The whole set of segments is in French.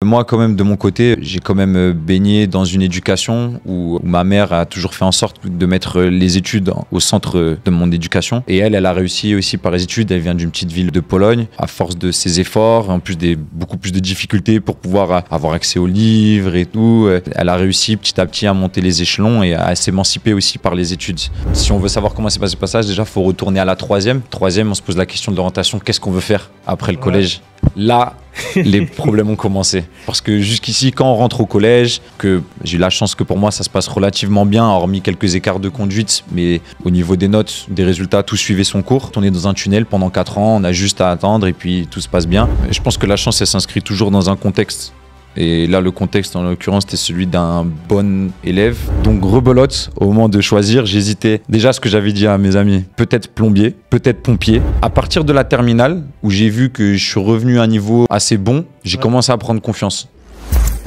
Moi, quand même, de mon côté, j'ai quand même baigné dans une éducation où ma mère a toujours fait en sorte de mettre les études au centre de mon éducation. Et elle a réussi aussi par les études. Elle vient d'une petite ville de Pologne. À force de ses efforts, en plus beaucoup plus de difficultés pour pouvoir avoir accès aux livres et tout, elle a réussi petit à petit à monter les échelons et à s'émanciper aussi par les études. Si on veut savoir comment s'est passé le passage, déjà, il faut retourner à la troisième. Troisième, on se pose la question de l'orientation. Qu'est-ce qu'on veut faire après le collège ? Là, les problèmes ont commencé. Parce que jusqu'ici, quand on rentre au collège, que j'ai eu la chance que pour moi, ça se passe relativement bien, hormis quelques écarts de conduite, mais au niveau des notes, des résultats, tout suivait son cours. On est dans un tunnel pendant 4 ans, on a juste à attendre et puis tout se passe bien. Et je pense que la chance, elle s'inscrit toujours dans un contexte. Et là, le contexte, en l'occurrence, c'était celui d'un bon élève. Donc, rebelote, au moment de choisir, j'hésitais. Déjà, ce que j'avais dit à mes amis, peut-être plombier, peut-être pompier. À partir de la terminale, où j'ai vu que je suis revenu à un niveau assez bon, j'ai commencé à prendre confiance.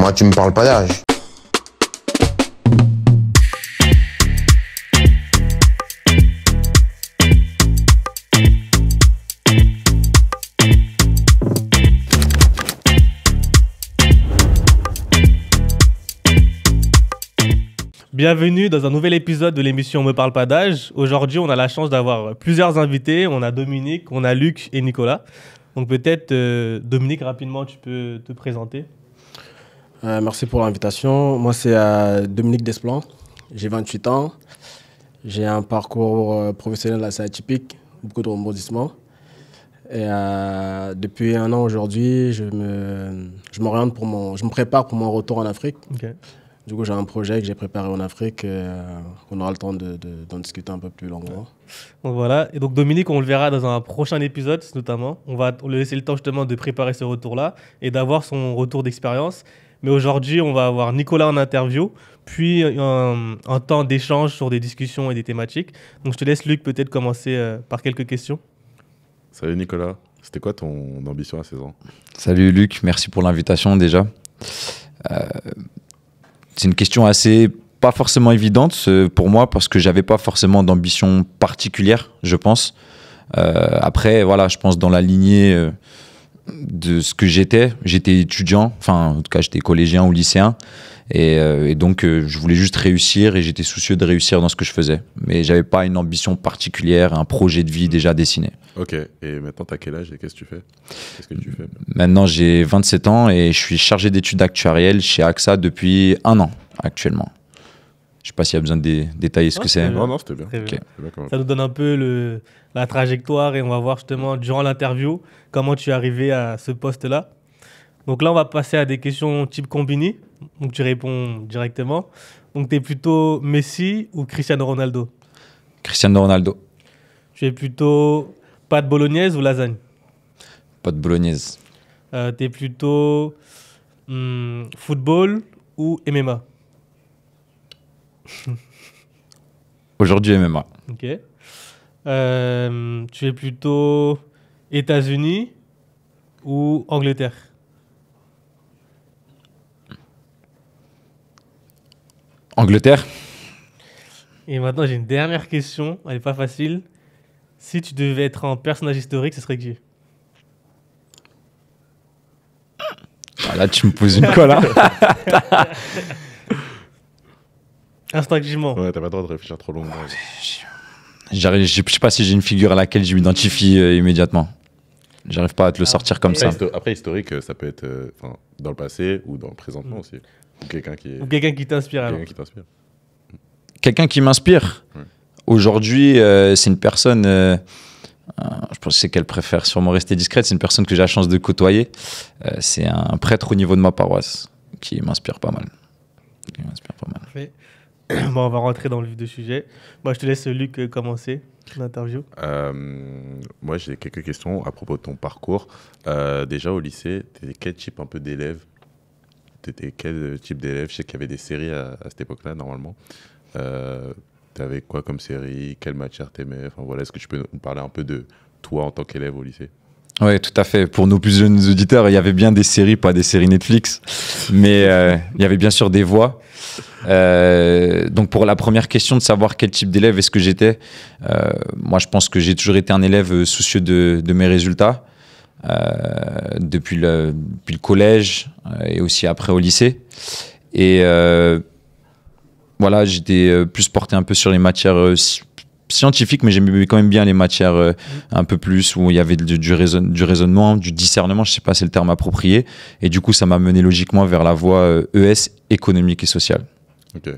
Moi, tu me parles pas d'âge. Bienvenue dans un nouvel épisode de l'émission On me parle pas d'âge. Aujourd'hui, on a la chance d'avoir plusieurs invités. On a Dominique, on a Luc et Nicolas. Donc peut-être, Dominique, rapidement, tu peux te présenter. Merci pour l'invitation. Moi, c'est Dominique Desplan. J'ai 28 ans. J'ai un parcours professionnel assez atypique, beaucoup de rebondissements. Et depuis 1 an aujourd'hui, je me prépare pour mon retour en Afrique. Okay. Du coup, j'ai un projet que j'ai préparé en Afrique. On aura le temps d'en discuter un peu plus longuement. Donc voilà. Et donc Dominique, on le verra dans un prochain épisode, notamment. On va lui laisser le temps justement de préparer ce retour-là et d'avoir son retour d'expérience. Mais aujourd'hui, on va avoir Nicolas en interview, puis un temps d'échange sur des discussions et des thématiques. Donc je te laisse, Luc, peut-être commencer par quelques questions. Salut Nicolas, c'était quoi ton ambition à 16 ans ? Salut Luc, merci pour l'invitation déjà. C'est une question pas forcément évidente pour moi parce que j'avais pas forcément d'ambition particulière, je pense. Après, voilà, je pense dans la lignée de ce que j'étais étudiant, enfin en tout cas j'étais collégien ou lycéen et donc je voulais juste réussir et j'étais soucieux de réussir dans ce que je faisais. Mais j'avais pas une ambition particulière, un projet de vie déjà dessiné. Ok, et maintenant t'as quel âge et qu'est-ce que tu fais ? Maintenant j'ai 27 ans et je suis chargé d'études actuarielles chez AXA depuis 1 an actuellement. Je sais pas s'il y a besoin de détailler ce que c'est. Non, c'était bien. Très Okay. bien. Ça nous donne un peu la trajectoire et on va voir justement durant l'interview comment tu es arrivé à ce poste-là. Donc là, on va passer à des questions type combini. Donc tu réponds directement. Donc tu es plutôt Messi ou Cristiano Ronaldo ? Cristiano Ronaldo. Tu es plutôt pâte bolognaise ou lasagne ? Pâte bolognaise. Tu es plutôt football ou MMA ? Aujourd'hui MMA. Ok. Tu es plutôt États-Unis ou Angleterre ? Angleterre. Et maintenant, j'ai une dernière question. Elle n'est pas facile. Si tu devais être un personnage historique, ce serait qui ? Ah, là, tu me poses une colle. Hein. Instinctivement. Ouais, t'as pas le droit de réfléchir trop longtemps. Je sais pas si j'ai une figure à laquelle je m'identifie immédiatement. J'arrive pas à te le sortir comme ça. Après, historique, ça peut être dans le passé ou dans le présentement aussi. Ou quelqu'un qui t'inspire. Alors. Quelqu'un qui m'inspire. Ouais. Aujourd'hui, c'est une personne, je pense qu'elle préfère sûrement rester discrète, c'est une personne que j'ai la chance de côtoyer. C'est un prêtre au niveau de ma paroisse qui m'inspire pas mal. Parfait. Bon, on va rentrer dans le vif du sujet. Moi, je te laisse, Luc, commencer l'interview. Moi, j'ai quelques questions à propos de ton parcours. Déjà, au lycée, t'étais quel type un peu d'élève ? T'étais quel type d'élève ? Je sais qu'il y avait des séries à cette époque-là, normalement. T'avais quoi comme série ? Quelle matière t'aimais ? Enfin, voilà, est-ce que tu peux nous parler un peu de toi en tant qu'élève au lycée ? Oui, tout à fait. Pour nos plus jeunes auditeurs, il y avait bien des séries, pas des séries Netflix, mais il y avait bien sûr des voix. Donc pour la première question de savoir quel type d'élève est-ce que j'étais, moi je pense que j'ai toujours été un élève soucieux de mes résultats. depuis le collège et aussi après au lycée. Et voilà, j'étais plus porté un peu sur les matières scientifiques, mais j'aimais quand même bien les matières un peu plus où il y avait du raisonnement, du discernement, je sais pas si c'est le terme approprié. Et du coup, ça m'a mené logiquement vers la voie ES, économique et sociale. Ok.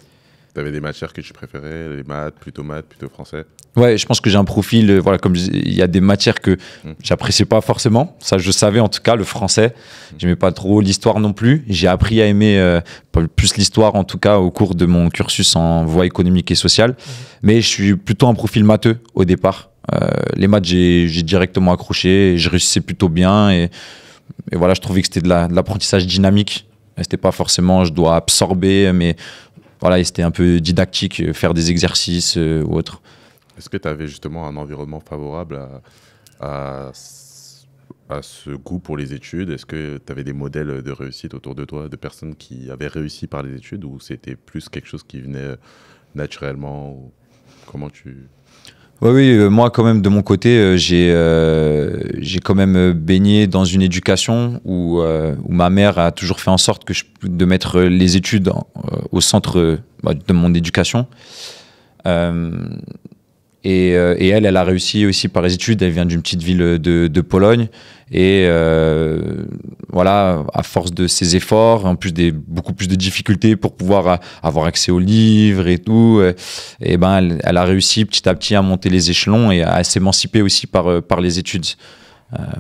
Tu avais des matières que tu préférais, les maths, plutôt français? Ouais, je pense que j'ai un profil, voilà, comme il y a des matières que j'appréciais pas forcément. Ça, je savais en tout cas, le français. J'aimais pas trop l'histoire non plus. J'ai appris à aimer plus l'histoire, en tout cas, au cours de mon cursus en voie économique et sociale. Mais je suis plutôt un profil matheux au départ. Les maths, j'ai directement accroché. Je réussissais plutôt bien. Et voilà, je trouvais que c'était de l'apprentissage dynamique. C'était pas forcément, je dois absorber, mais voilà, c'était un peu didactique, faire des exercices ou autre. Est-ce que tu avais justement un environnement favorable à ce goût pour les études? Est-ce que tu avais des modèles de réussite autour de toi, de personnes qui avaient réussi par les études, ou c'était plus quelque chose qui venait naturellement ou comment tu... Oui, moi quand même de mon côté, j'ai quand même baigné dans une éducation où ma mère a toujours fait en sorte de mettre les études au centre de mon éducation. Et elle a réussi aussi par les études. Elle vient d'une petite ville de Pologne. Et voilà, à force de ses efforts, en plus beaucoup plus de difficultés pour pouvoir avoir accès aux livres et tout, et ben elle a réussi petit à petit à monter les échelons et à s'émanciper aussi par les études.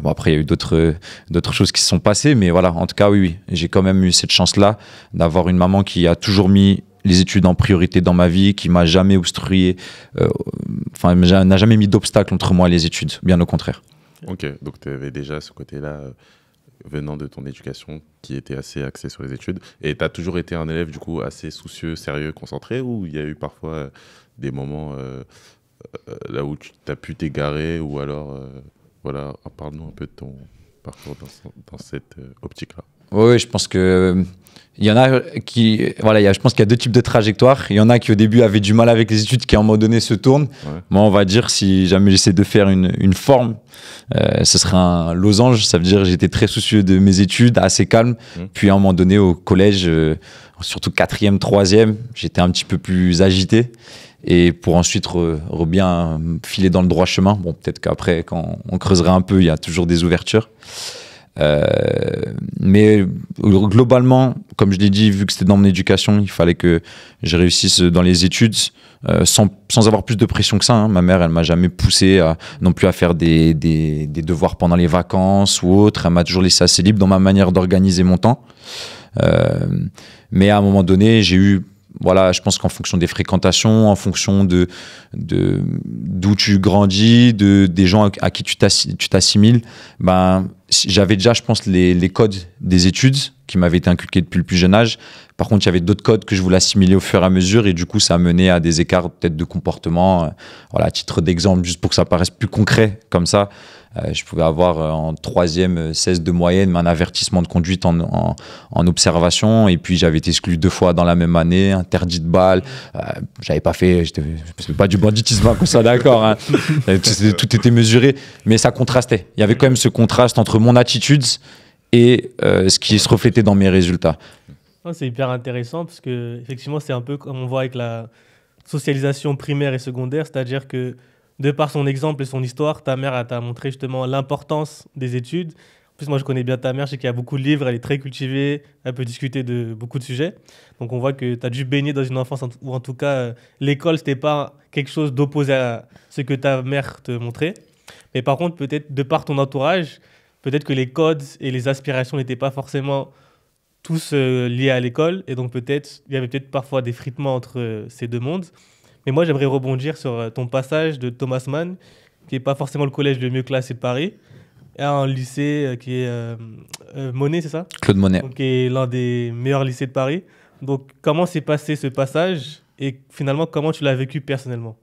Bon, après, il y a eu d'autres choses qui se sont passées, mais voilà, en tout cas, oui, j'ai quand même eu cette chance-là d'avoir une maman qui a toujours mis les études en priorité dans ma vie, qui m'a jamais obstrué, n'a jamais mis d'obstacle entre moi et les études, bien au contraire. Ok, donc tu avais déjà ce côté-là venant de ton éducation qui était assez axé sur les études. Et tu as toujours été un élève du coup assez soucieux, sérieux, concentré, ou il y a eu parfois des moments là où tu as pu t'égarer, ou alors, voilà, parle-nous un peu de ton parcours dans cette optique-là. Oui, je pense que il y en a qui, voilà, je pense qu'il y a deux types de trajectoires. Il y en a qui au début avaient du mal avec les études, qui à un moment donné se tournent. Ouais. Moi, on va dire, si jamais j'essaie de faire une forme, ce serait un losange. Ça veut dire que j'étais très soucieux de mes études, assez calme. Puis à un moment donné, au collège, surtout 4e, 3e, j'étais un petit peu plus agité. Et pour ensuite bien filer dans le droit chemin. Bon, peut-être qu'après, quand on creusera un peu, il y a toujours des ouvertures. Mais globalement, comme je l'ai dit, vu que c'était dans mon éducation, il fallait que je réussisse dans les études sans avoir plus de pression que ça. Hein. Ma mère, elle m'a jamais poussé non plus à faire des devoirs pendant les vacances ou autre. Elle m'a toujours laissé assez libre dans ma manière d'organiser mon temps. Mais à un moment donné, j'ai eu, voilà, je pense qu'en fonction des fréquentations, en fonction d'où tu grandis, des gens à qui tu t'assimiles, ben, j'avais déjà, je pense, les codes des études qui m'avaient été inculqués depuis le plus jeune âge. Par contre, il y avait d'autres codes que je voulais assimiler au fur et à mesure, et du coup, ça a mené à des écarts peut-être de comportement. Voilà, à titre d'exemple, juste pour que ça paraisse plus concret comme ça, je pouvais avoir en 3e 16 de moyenne un avertissement de conduite en observation, et puis j'avais été exclu 2 fois dans la même année, interdit de balle. J'avais pas fait, c'était pas du banditisme, hein, qu'on soit d'accord, hein. Tout était mesuré, mais ça contrastait. Il y avait quand même ce contraste entre mon attitude et ce qui se reflétait dans mes résultats. C'est hyper intéressant parce que effectivement, c'est un peu comme on voit avec la socialisation primaire et secondaire, c'est-à-dire que de par son exemple et son histoire, ta mère t'a montré justement l'importance des études. En plus, moi, je connais bien ta mère, je sais qu'il y a beaucoup de livres, elle est très cultivée, elle peut discuter de beaucoup de sujets. Donc, on voit que tu as dû baigner dans une enfance, ou en tout cas, l'école, ce n'était pas quelque chose d'opposé à ce que ta mère te montrait. Mais par contre, peut-être, de par ton entourage, peut-être que les codes et les aspirations n'étaient pas forcément tous liés à l'école. Et donc, peut-être, il y avait peut-être parfois des fritements entre ces deux mondes. Mais moi, j'aimerais rebondir sur ton passage de Thomas Mann, qui n'est pas forcément le collège le mieux classé de Paris, à un lycée qui est Monet, c'est ça? Claude Monet. Donc, qui est l'un des meilleurs lycées de Paris. Donc, comment s'est passé ce passage et finalement, comment tu l'as vécu personnellement?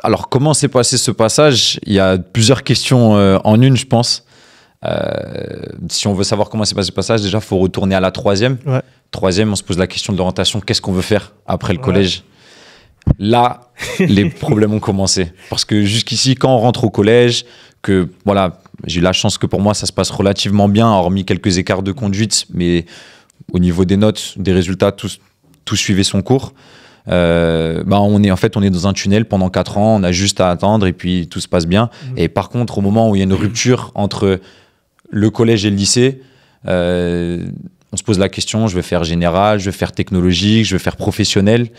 Alors, comment s'est passé ce passage? Il y a plusieurs questions en une, je pense. Si on veut savoir comment s'est passé ce passage, déjà, il faut retourner à la 3e. Ouais. 3e, on se pose la question de l'orientation. Qu'est-ce qu'on veut faire après le collège? Là, les problèmes ont commencé. Parce que jusqu'ici, quand on rentre au collège, que voilà, j'ai eu la chance que pour moi, ça se passe relativement bien, hormis quelques écarts de conduite, mais au niveau des notes, des résultats, tout suivait son cours. On est dans un tunnel pendant 4 ans, on a juste à attendre et puis tout se passe bien. Et par contre, au moment où il y a une rupture entre le collège et le lycée, on se pose la question, je vais faire général, je vais faire technologique, je vais faire professionnel.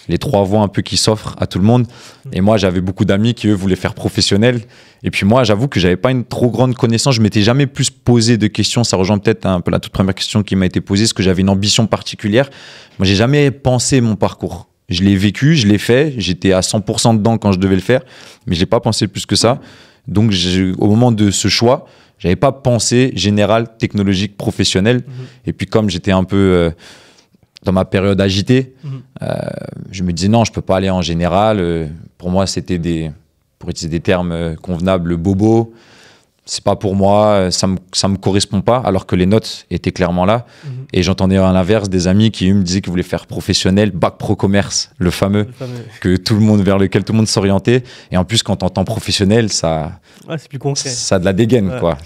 Les 3 voies un peu qui s'offrent à tout le monde. Et moi, j'avais beaucoup d'amis qui, eux, voulaient faire professionnel. Et puis moi, j'avoue que j'avais pas une trop grande connaissance. Je m'étais jamais plus posé de questions. Ça rejoint peut-être un peu la toute première question qui m'a été posée. Est-ce que j'avais une ambition particulière? Moi, j'ai jamais pensé mon parcours. Je l'ai vécu, je l'ai fait. J'étais à 100% dedans quand je devais le faire. Mais je l'ai pas pensé plus que ça. Donc, au moment de ce choix, j'avais pas pensé général, technologique, professionnel. Et puis, comme j'étais un peu... dans ma période agitée, je me disais non, je peux pas aller en général. Pour moi, c'était pour utiliser des termes convenables, bobo. C'est pas pour moi, ça me correspond pas, alors que les notes étaient clairement là. Et j'entendais à l'inverse des amis qui me disaient qu'ils voulaient faire professionnel, bac pro commerce, le fameux, vers lequel tout le monde s'orientait. Et en plus, quand t'entends professionnel, c'est plus concret. Ça a de la dégaine, quoi.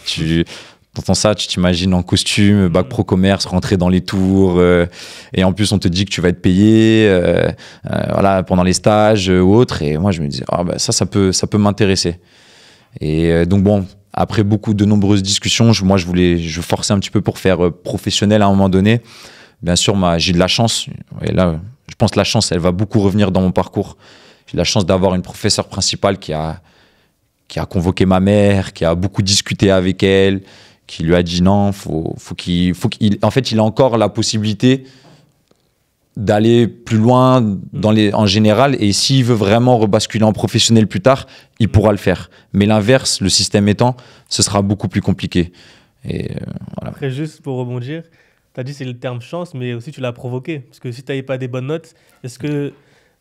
T'entends ça, tu t'imagines en costume, bac pro commerce, rentrer dans les tours, et en plus on te dit que tu vas être payé voilà, pendant les stages ou autres. Et moi je me disais, ça peut m'intéresser. Et donc bon, après de nombreuses discussions, je forçais un petit peu pour faire professionnel à un moment donné. Bien sûr, j'ai de la chance. Et là, je pense que la chance, elle va beaucoup revenir dans mon parcours. J'ai de la chance d'avoir une professeure principale qui a convoqué ma mère, qui a beaucoup discuté avec elle, qui lui a dit non, en fait, il a encore la possibilité d'aller plus loin en général, et s'il veut vraiment rebasculer en professionnel plus tard, il pourra le faire. Mais l'inverse, le système étant, ce sera beaucoup plus compliqué. Et voilà. Après, juste pour rebondir, tu as dit c'est le terme chance, mais aussi tu l'as provoqué. Parce que si tu n'avais pas des bonnes notes, est-ce que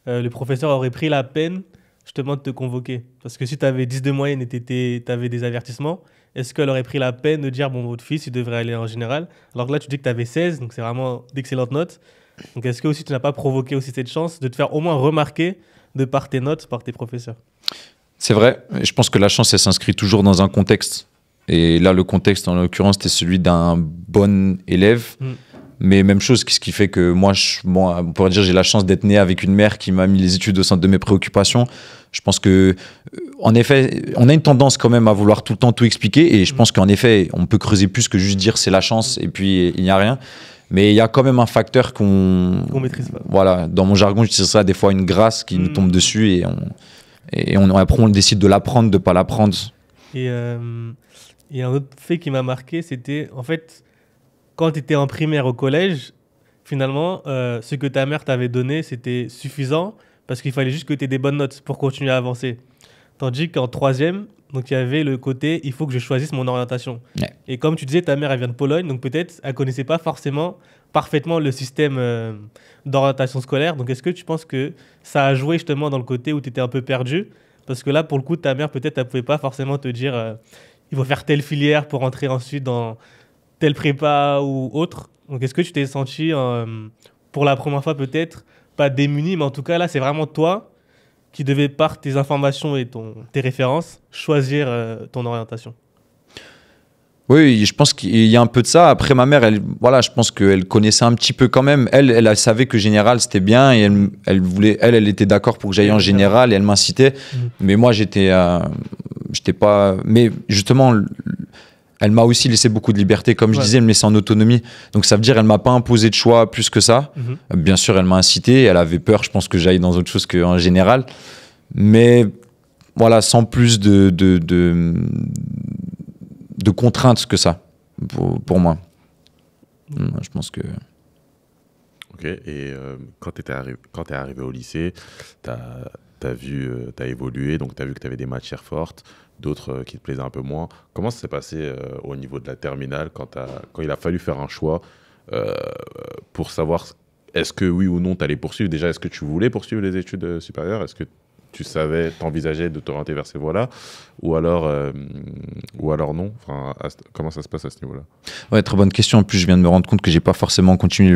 le professeur aurait pris la peine justement de te convoquer? Parce que si tu avais 10 de moyenne et tu avais des avertissements, est-ce qu'elle aurait pris la peine de dire, bon, votre fils, il devrait aller en général? Alors que là, tu dis que tu avais 16, donc c'est vraiment d'excellentes notes. Donc est-ce que aussi tu n'as pas provoqué aussi cette chance de te faire au moins remarquer de par tes notes, par tes professeurs? C'est vrai. Je pense que la chance, elle s'inscrit toujours dans un contexte. Et là, le contexte, en l'occurrence, c'était celui d'un bon élève. Mais même chose, ce qui fait que moi, on pourrait dire j'ai la chance d'être né avec une mère qui m'a mis les études au centre de mes préoccupations. Je pense que, en effet, on a une tendance quand même à vouloir tout le temps tout expliquer. Et je pense qu'en effet, on peut creuser plus que juste dire c'est la chance et puis il n'y a rien. Mais il y a quand même un facteur qu'on maîtrise pas. Voilà, dans mon jargon, j'utilise ça des fois une grâce qui nous tombe dessus et après on décide de l'apprendre, de ne pas l'apprendre. Et un autre fait qui m'a marqué, c'était en fait, quand tu étais en primaire au collège, finalement, ce que ta mère t'avait donné, c'était suffisant parce qu'il fallait juste que tu aies des bonnes notes pour continuer à avancer. Tandis qu'en troisième, donc il y avait le côté, il faut que je choisisse mon orientation. Ouais. Et comme tu disais, ta mère, elle vient de Pologne, donc peut-être elle ne connaissait pas forcément parfaitement le système d'orientation scolaire. Donc est-ce que tu penses que ça a joué justement dans le côté où tu étais un peu perdu? Parce que là, pour le coup, ta mère, peut-être, elle ne pouvait pas forcément te dire il faut faire telle filière pour entrer ensuite dans telle prépa ou autre. Donc est-ce que tu t'es senti, pour la première fois peut-être, pas démuni, mais en tout cas là, c'est vraiment toi qui devais, par tes informations et tes références, choisir ton orientation? Oui, je pense qu'il y a un peu de ça. Après, ma mère, je pense qu'elle connaissait un petit peu quand même. Elle savait que général, c'était bien et elle était d'accord pour que j'aille en général et elle m'incitait. Mais moi, j'étais pas... Mais justement, elle m'a aussi laissé beaucoup de liberté. Comme je disais, elle me laissait en autonomie. Donc, ça veut dire qu'elle ne m'a pas imposé de choix plus que ça. Bien sûr, elle m'a incité. Elle avait peur, je pense, que j'aille dans autre chose qu'en général. Mais voilà, sans plus de contraintes que ça, pour moi. Je pense que... Ok, et quand tu es arrivé au lycée, tu as évolué, donc tu as vu que tu avais des matières fortes, d'autres qui te plaisaient un peu moins. Comment ça s'est passé au niveau de la terminale quand il a fallu faire un choix pour savoir est-ce que oui ou non tu allais poursuivre? Déjà, est-ce que tu voulais poursuivre les études supérieures? Est-ce que tu savais, t'envisageais de t'orienter vers ces voies-là, ou alors non. Enfin, comment ça se passe à ce niveau-là? Ouais, très bonne question. En plus, je viens de me rendre compte que j'ai pas forcément continué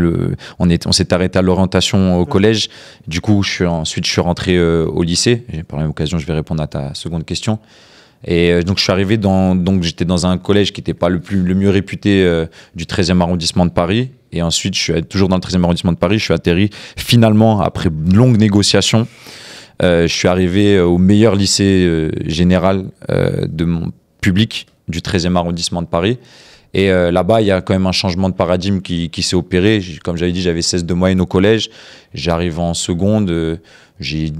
on s'est arrêté à l'orientation au collège. Du coup, ensuite, je suis rentré au lycée. Et par la même occasion, je vais répondre à ta seconde question. Et donc, je suis arrivé donc j'étais dans un collège qui n'était pas le mieux réputé du 13e arrondissement de Paris. Et ensuite, je suis toujours dans le 13e arrondissement de Paris. Je suis atterri finalement, après une longue négociation, je suis arrivé au meilleur lycée général de mon public du 13e arrondissement de Paris. Et là-bas, il y a quand même un changement de paradigme qui s'est opéré. Comme j'avais dit, j'avais 16 de moyenne au collège. J'arrive en seconde, j'ai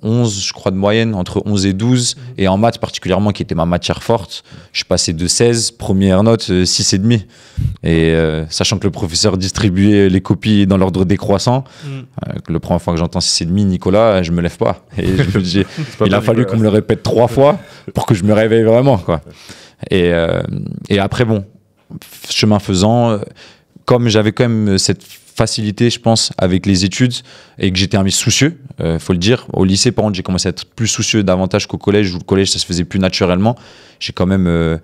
11, je crois, de moyenne, entre 11 et 12. Et en maths particulièrement, qui était ma matière forte, je suis passé de 16, première note, 6,5. Et sachant que le professeur distribuait les copies dans l'ordre décroissant, la première fois que j'entends 6,5, Nicolas, je me lève pas. Et je me dis, il a fallu qu'on me le répète 3 fois pour que je me réveille vraiment, quoi. Et après, bon, chemin faisant, comme j'avais quand même cette facilité, je pense, avec les études et que j'étais un mec soucieux, faut le dire. Au lycée, par contre, j'ai commencé à être plus soucieux davantage qu'au collège, où le collège, ça se faisait plus naturellement. J'ai quand même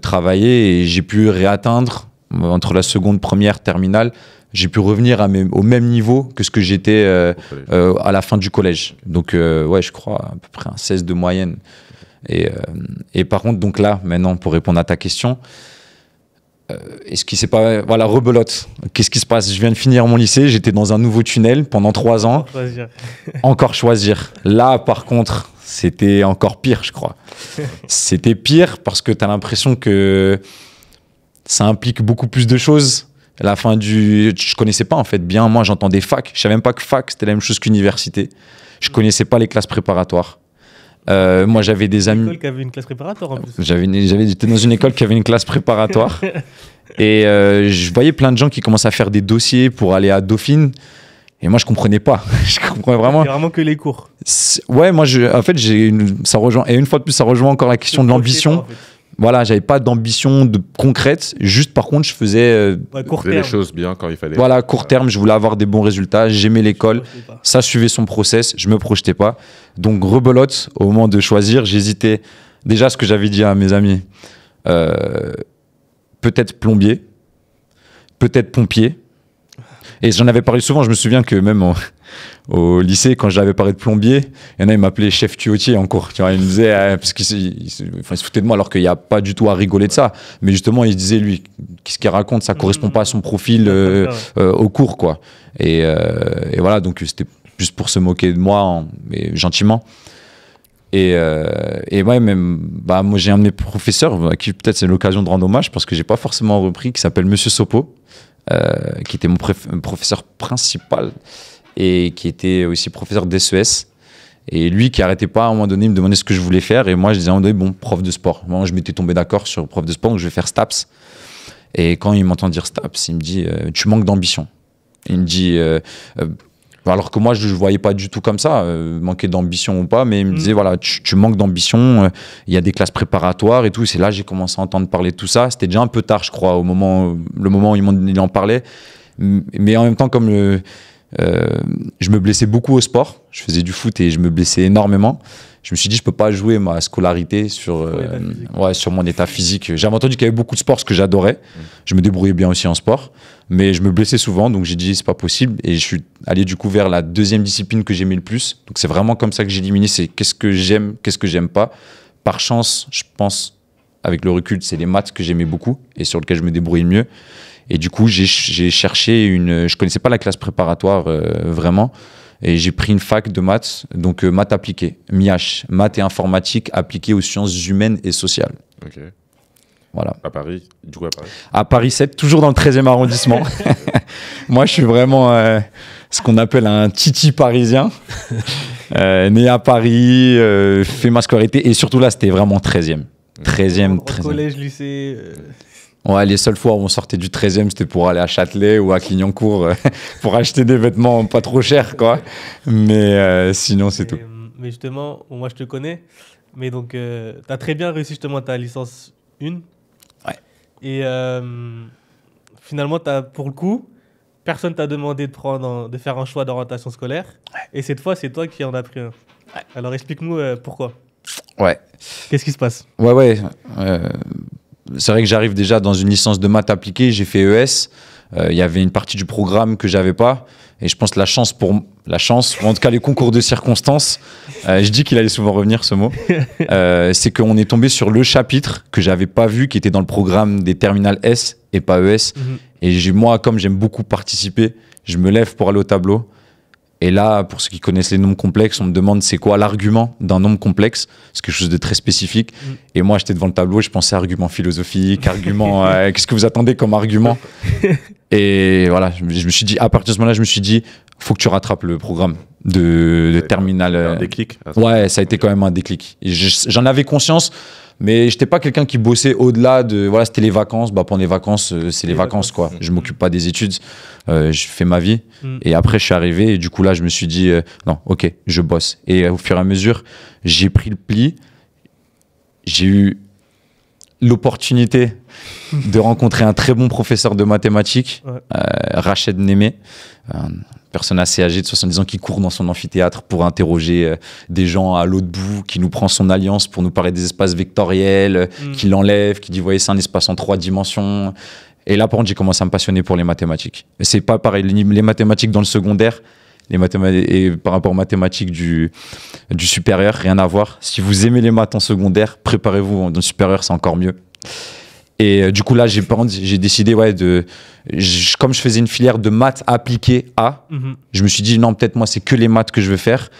travaillé et j'ai pu réatteindre, entre la seconde, première, terminale, j'ai pu revenir au même niveau que ce que j'étais à la fin du collège. Donc, ouais, je crois à peu près un 16 de moyenne. Et par contre, donc là, maintenant, pour répondre à ta question, est-ce qu'il s'est pas... Voilà, rebelote. Qu'est-ce qui se passe? Je viens de finir mon lycée, j'étais dans un nouveau tunnel pendant 3 ans. Encore choisir. Là, par contre, c'était encore pire, je crois. C'était pire parce que tu as l'impression que ça implique beaucoup plus de choses. À la fin je connaissais pas en fait bien. Moi, j'entendais fac. Je savais même pas que fac, c'était la même chose qu'université. Je connaissais pas les classes préparatoires. Moi, j'avais des amis. Une école qui avait une classe préparatoire en plus. J'étais dans une école qui avait une classe préparatoire. Et je voyais plein de gens qui commençaient à faire des dossiers pour aller à Dauphine. Et moi, je comprenais pas. Je comprenais vraiment. C'est vraiment que les cours. Ouais, moi, en fait, ça rejoint. Et une fois de plus, ça rejoint encore la question de l'ambition. En fait. Voilà, j'avais pas d'ambition concrète. Juste, par contre, je faisais les choses bien quand il fallait. Voilà, court terme, je voulais avoir des bons résultats. J'aimais l'école. Ça suivait son process. Je me projetais pas. Donc, rebelote, au moment de choisir, j'hésitais. Déjà, ce que j'avais dit à mes amis, peut-être plombier, peut-être pompier. Et j'en avais parlé souvent. Je me souviens que même au lycée, quand j'avais parlé de plombier, il y en a, il m'appelait chef tuyautier en cours. Tu vois, il me disait, parce qu'il se foutait de moi, alors qu'il n'y a pas du tout à rigoler de ça. Mais justement, il disait, lui, qu'est-ce qu'il raconte? Ça ne correspond pas à son profil au cours, quoi. Et voilà, donc c'était juste pour se moquer de moi, mais gentiment. Et ouais, même, moi, j'ai un de mes professeurs, à qui peut-être c'est l'occasion de rendre hommage, parce que je n'ai pas forcément repris, qui s'appelle Monsieur Sopo, qui était mon professeur principal et qui était aussi professeur d'SES. Et lui qui arrêtait pas à un moment donné, il me demandait ce que je voulais faire. Et moi, je disais à un moment donné, bon, prof de sport. Moi, je m'étais tombé d'accord sur prof de sport, donc je vais faire STAPS. Et quand il m'entend dire STAPS, il me dit, tu manques d'ambition. Il me dit, alors que moi, je ne voyais pas du tout comme ça, manquer d'ambition ou pas, mais il me disait, voilà, tu manques d'ambition, il y a des classes préparatoires et tout. C'est là que j'ai commencé à entendre parler de tout ça. C'était déjà un peu tard, je crois, le moment où il en parlait. Mais en même temps, comme je me blessais beaucoup au sport, je faisais du foot et je me blessais énormément. Je me suis dit, je peux pas jouer ma scolarité sur mon état physique. J'avais entendu qu'il y avait beaucoup de sports, ce que j'adorais. Je me débrouillais bien aussi en sport, mais je me blessais souvent, donc j'ai dit, c'est pas possible. Et je suis allé du coup vers la deuxième discipline que j'aimais le plus. Donc c'est vraiment comme ça que j'ai éliminé, c'est qu'est-ce que j'aime, qu'est-ce que j'aime pas. Par chance, je pense, avec le recul, c'est les maths que j'aimais beaucoup et sur lesquels je me débrouillais le mieux. Et du coup, j'ai cherché je connaissais pas la classe préparatoire vraiment. Et j'ai pris une fac de maths, donc maths appliquées, MIH, maths et informatique appliquées aux sciences humaines et sociales. Ok. Voilà. À Paris, du coup à Paris. À Paris 7, toujours dans le 13e arrondissement. Moi, je suis vraiment ce qu'on appelle un titi parisien. Né à Paris, fait ma scolarité. Et surtout là, c'était vraiment 13e. 13e. Collège, lycée... Ouais, les seules fois où on sortait du 13e, c'était pour aller à Châtelet ou à Clignancourt pour acheter des vêtements pas trop chers, quoi. Mais sinon, c'est tout. Mais justement, moi, je te connais. Mais donc, tu as très bien réussi justement ta licence 1. Ouais. Et finalement, pour le coup, personne t'a demandé de faire un choix d'orientation scolaire. Ouais. Et cette fois, c'est toi qui en as pris un. Alors explique-nous pourquoi. Ouais. Qu'est-ce qui se passe? Ouais. C'est vrai que j'arrive déjà dans une licence de maths appliquée, j'ai fait ES. Il y avait une partie du programme que j'avais pas. Et je pense que la chance, ou en tout cas les concours de circonstances, je dis qu'il allait souvent revenir ce mot, c'est qu'on est tombé sur le chapitre que j'avais pas vu, qui était dans le programme des terminales S et pas ES. Et moi, comme j'aime beaucoup participer, je me lève pour aller au tableau. Et là, pour ceux qui connaissent les nombres complexes, on me demande c'est quoi l'argument d'un nombre complexe. C'est quelque chose de très spécifique. Et moi, j'étais devant le tableau, je pensais argument philosophique, argument... qu'est-ce que vous attendez comme argument? Et voilà, je me suis dit, à partir de ce moment-là, je me suis dit, faut que tu rattrapes le programme de terminale. Un déclic. Ouais, ça a été quand même un déclic. Et j'en avais conscience, mais j'étais pas quelqu'un qui bossait au-delà de... Voilà, c'était les vacances. Pendant les vacances, c'est les vacances, quoi. Je m'occupe pas des études. Je fais ma vie. Et après, je suis arrivé. Et du coup, là, je me suis dit, non, ok, je bosse. Et au fur et à mesure, j'ai pris le pli. J'ai eu l'opportunité de rencontrer un très bon professeur de mathématiques, Rached Némé, une personne assez âgée de 70 ans qui court dans son amphithéâtre pour interroger des gens à l'autre bout, qui nous prend son alliance pour nous parler des espaces vectoriels, qui l'enlève, qui dit, voyez, c'est un espace en 3 dimensions. Et là, par contre, j'ai commencé à me passionner pour les mathématiques. Et c'est pas pareil, les mathématiques dans le secondaire, et par rapport aux mathématiques du supérieur, rien à voir. Si vous aimez les maths en secondaire, préparez-vous, dans le supérieur, c'est encore mieux. Et du coup, là, j'ai décidé, comme je faisais une filière de maths appliquées à, je me suis dit, non, peut-être moi, c'est que les maths que je veux faire.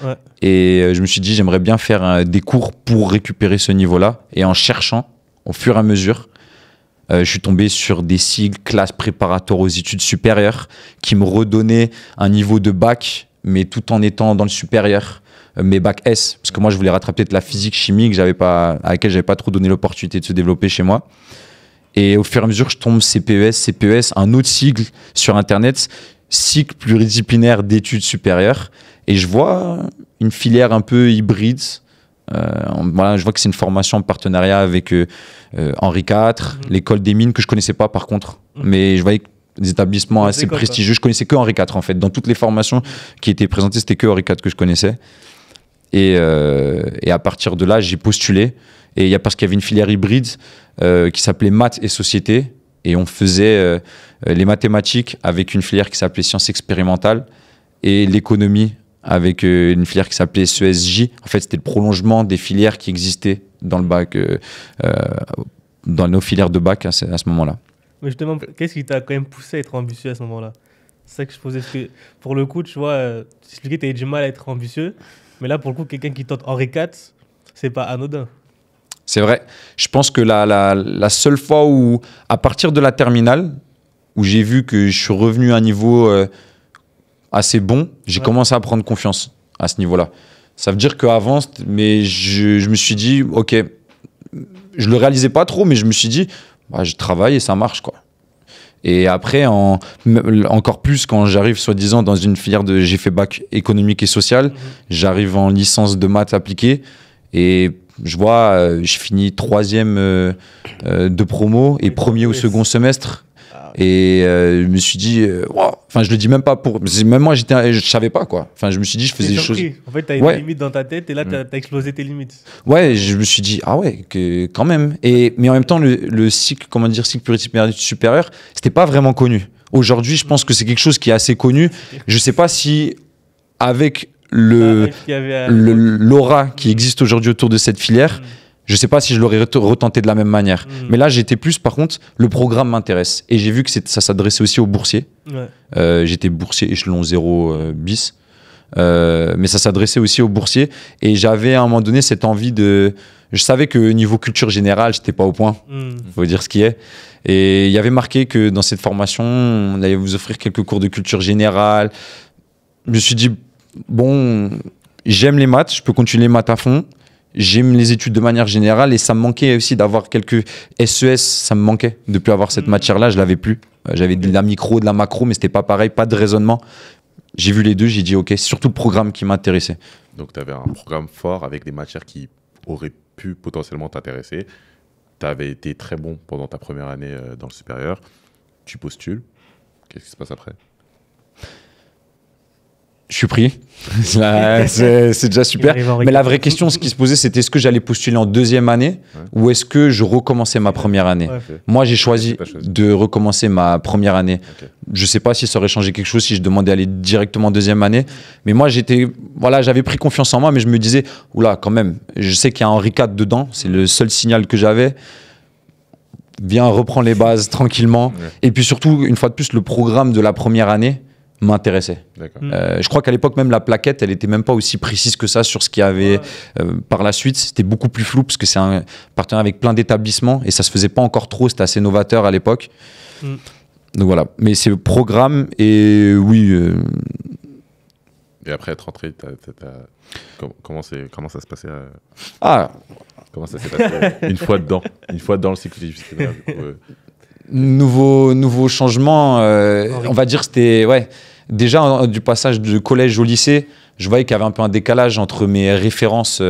Et je me suis dit, j'aimerais bien faire des cours pour récupérer ce niveau-là. Et en cherchant, au fur et à mesure, je suis tombé sur des sigles, classes préparatoires aux études supérieures, qui me redonnaient un niveau de bac, mais tout en étant dans le supérieur, mes bac S. Parce que moi, je voulais rattraper de la physique, chimie, à laquelle j'avais pas trop donné l'opportunité de se développer chez moi. Et au fur et à mesure, je tombe CPES, un autre sigle sur Internet, cycle pluridisciplinaire d'études supérieures. Et je vois une filière un peu hybride. Je vois que c'est une formation en partenariat avec Henri IV, l'école des mines, que je connaissais pas par contre. Mais je voyais des établissements assez prestigieux. Je connaissais que Henri IV en fait. Dans toutes les formations qui étaient présentées, c'était que Henri IV que je connaissais. Et à partir de là, j'ai postulé. Et parce qu'il y avait une filière hybride qui s'appelait maths et société. Et on faisait les mathématiques avec une filière qui s'appelait sciences expérimentales et l'économie avec une filière qui s'appelait SESJ. En fait, c'était le prolongement des filières qui existaient dans le bac, dans nos filières de bac à ce moment-là. Mais justement, qu'est-ce qui t'a quand même poussé à être ambitieux à ce moment-là? C'est ça que je posais. Parce que pour le coup, tu vois, tu expliquais que tu avais du mal à être ambitieux. Mais là, pour le coup, quelqu'un qui tente Henri IV, c'est pas anodin. C'est vrai. Je pense que la seule fois où, à partir de la terminale, où j'ai vu que je suis revenu à un niveau assez bon, j'ai commencé à prendre confiance à ce niveau-là. Ça veut dire qu'avant, mais je me suis dit, ok, je le réalisais pas trop, mais je me suis dit, je travaille et ça marche, quoi. Et après, encore plus quand j'arrive, soi-disant, dans une filière j'ai fait bac économique et social, j'arrive en licence de maths appliquées et je vois, je finis 3e de promo et premier au second semestre. Et je me suis dit, enfin, je le dis même pas pour. Même moi, je savais pas, quoi. Enfin, je me suis dit, je faisais des choses. En fait, tu as une limite dans ta tête et là, tu as explosé tes limites. Ouais, je me suis dit, quand même. Mais en même temps, le cycle, cycle pluridisciplinaire supérieur, c'était pas vraiment connu. Aujourd'hui, je pense que c'est quelque chose qui est assez connu. Je sais pas si, avec l'aura qui existe aujourd'hui autour de cette filière, je sais pas si je l'aurais retenté de la même manière. Mais là, j'étais plus, par contre, le programme m'intéresse. Et j'ai vu que ça s'adressait aussi aux boursiers. J'étais boursier échelon 0 bis. Mais ça s'adressait aussi aux boursiers. Et j'avais à un moment donné cette envie de... Je savais que niveau culture générale, j'étais pas au point. Faut dire ce qui est. Et il y avait marqué que dans cette formation, on allait vous offrir quelques cours de culture générale. Je me suis dit, bon, j'aime les maths, je peux continuer les maths à fond. J'aime les études de manière générale et ça me manquait aussi d'avoir quelques SES, ça me manquait de plus avoir cette matière-là, je l'avais plus. J'avais de la micro, de la macro, mais c'était pas pareil, pas de raisonnement. J'ai vu les deux, j'ai dit ok, c'est surtout le programme qui m'intéressait. Donc tu avais un programme fort avec des matières qui auraient pu potentiellement t'intéresser. Tu avais été très bon pendant ta première année dans le supérieur. Tu postules. Qu'est-ce qui se passe après ? Je suis pris. C'est déjà super. Mais la vraie question, ce qui se posait, c'était est-ce que j'allais postuler en deuxième année ou est-ce que je recommençais ma première année. Moi, j'ai choisi de recommencer ma première année. Je sais pas si ça aurait changé quelque chose si je demandais d'aller directement en deuxième année. Mais moi, j'avais pris confiance en moi, mais je me disais, oula, quand même, je sais qu'il y a Henri IV dedans. C'est le seul signal que j'avais. Viens, reprends les bases tranquillement. Et puis surtout, une fois de plus, le programme de la première année m'intéressait. Je crois qu'à l'époque, même la plaquette, elle était même pas aussi précise que ça sur ce qu'il y avait par la suite. C'était beaucoup plus flou parce que c'est un partenariat avec plein d'établissements et ça se faisait pas encore trop. C'était assez novateur à l'époque. Donc voilà. Mais c'est le programme et oui. Et après être rentré, comment ça se passait Comment ça s'est passé une fois dedans le cycle disciplinaire Nouveau changement, on va dire c'était déjà du passage de collège au lycée, je voyais qu'il y avait un peu un décalage entre mes références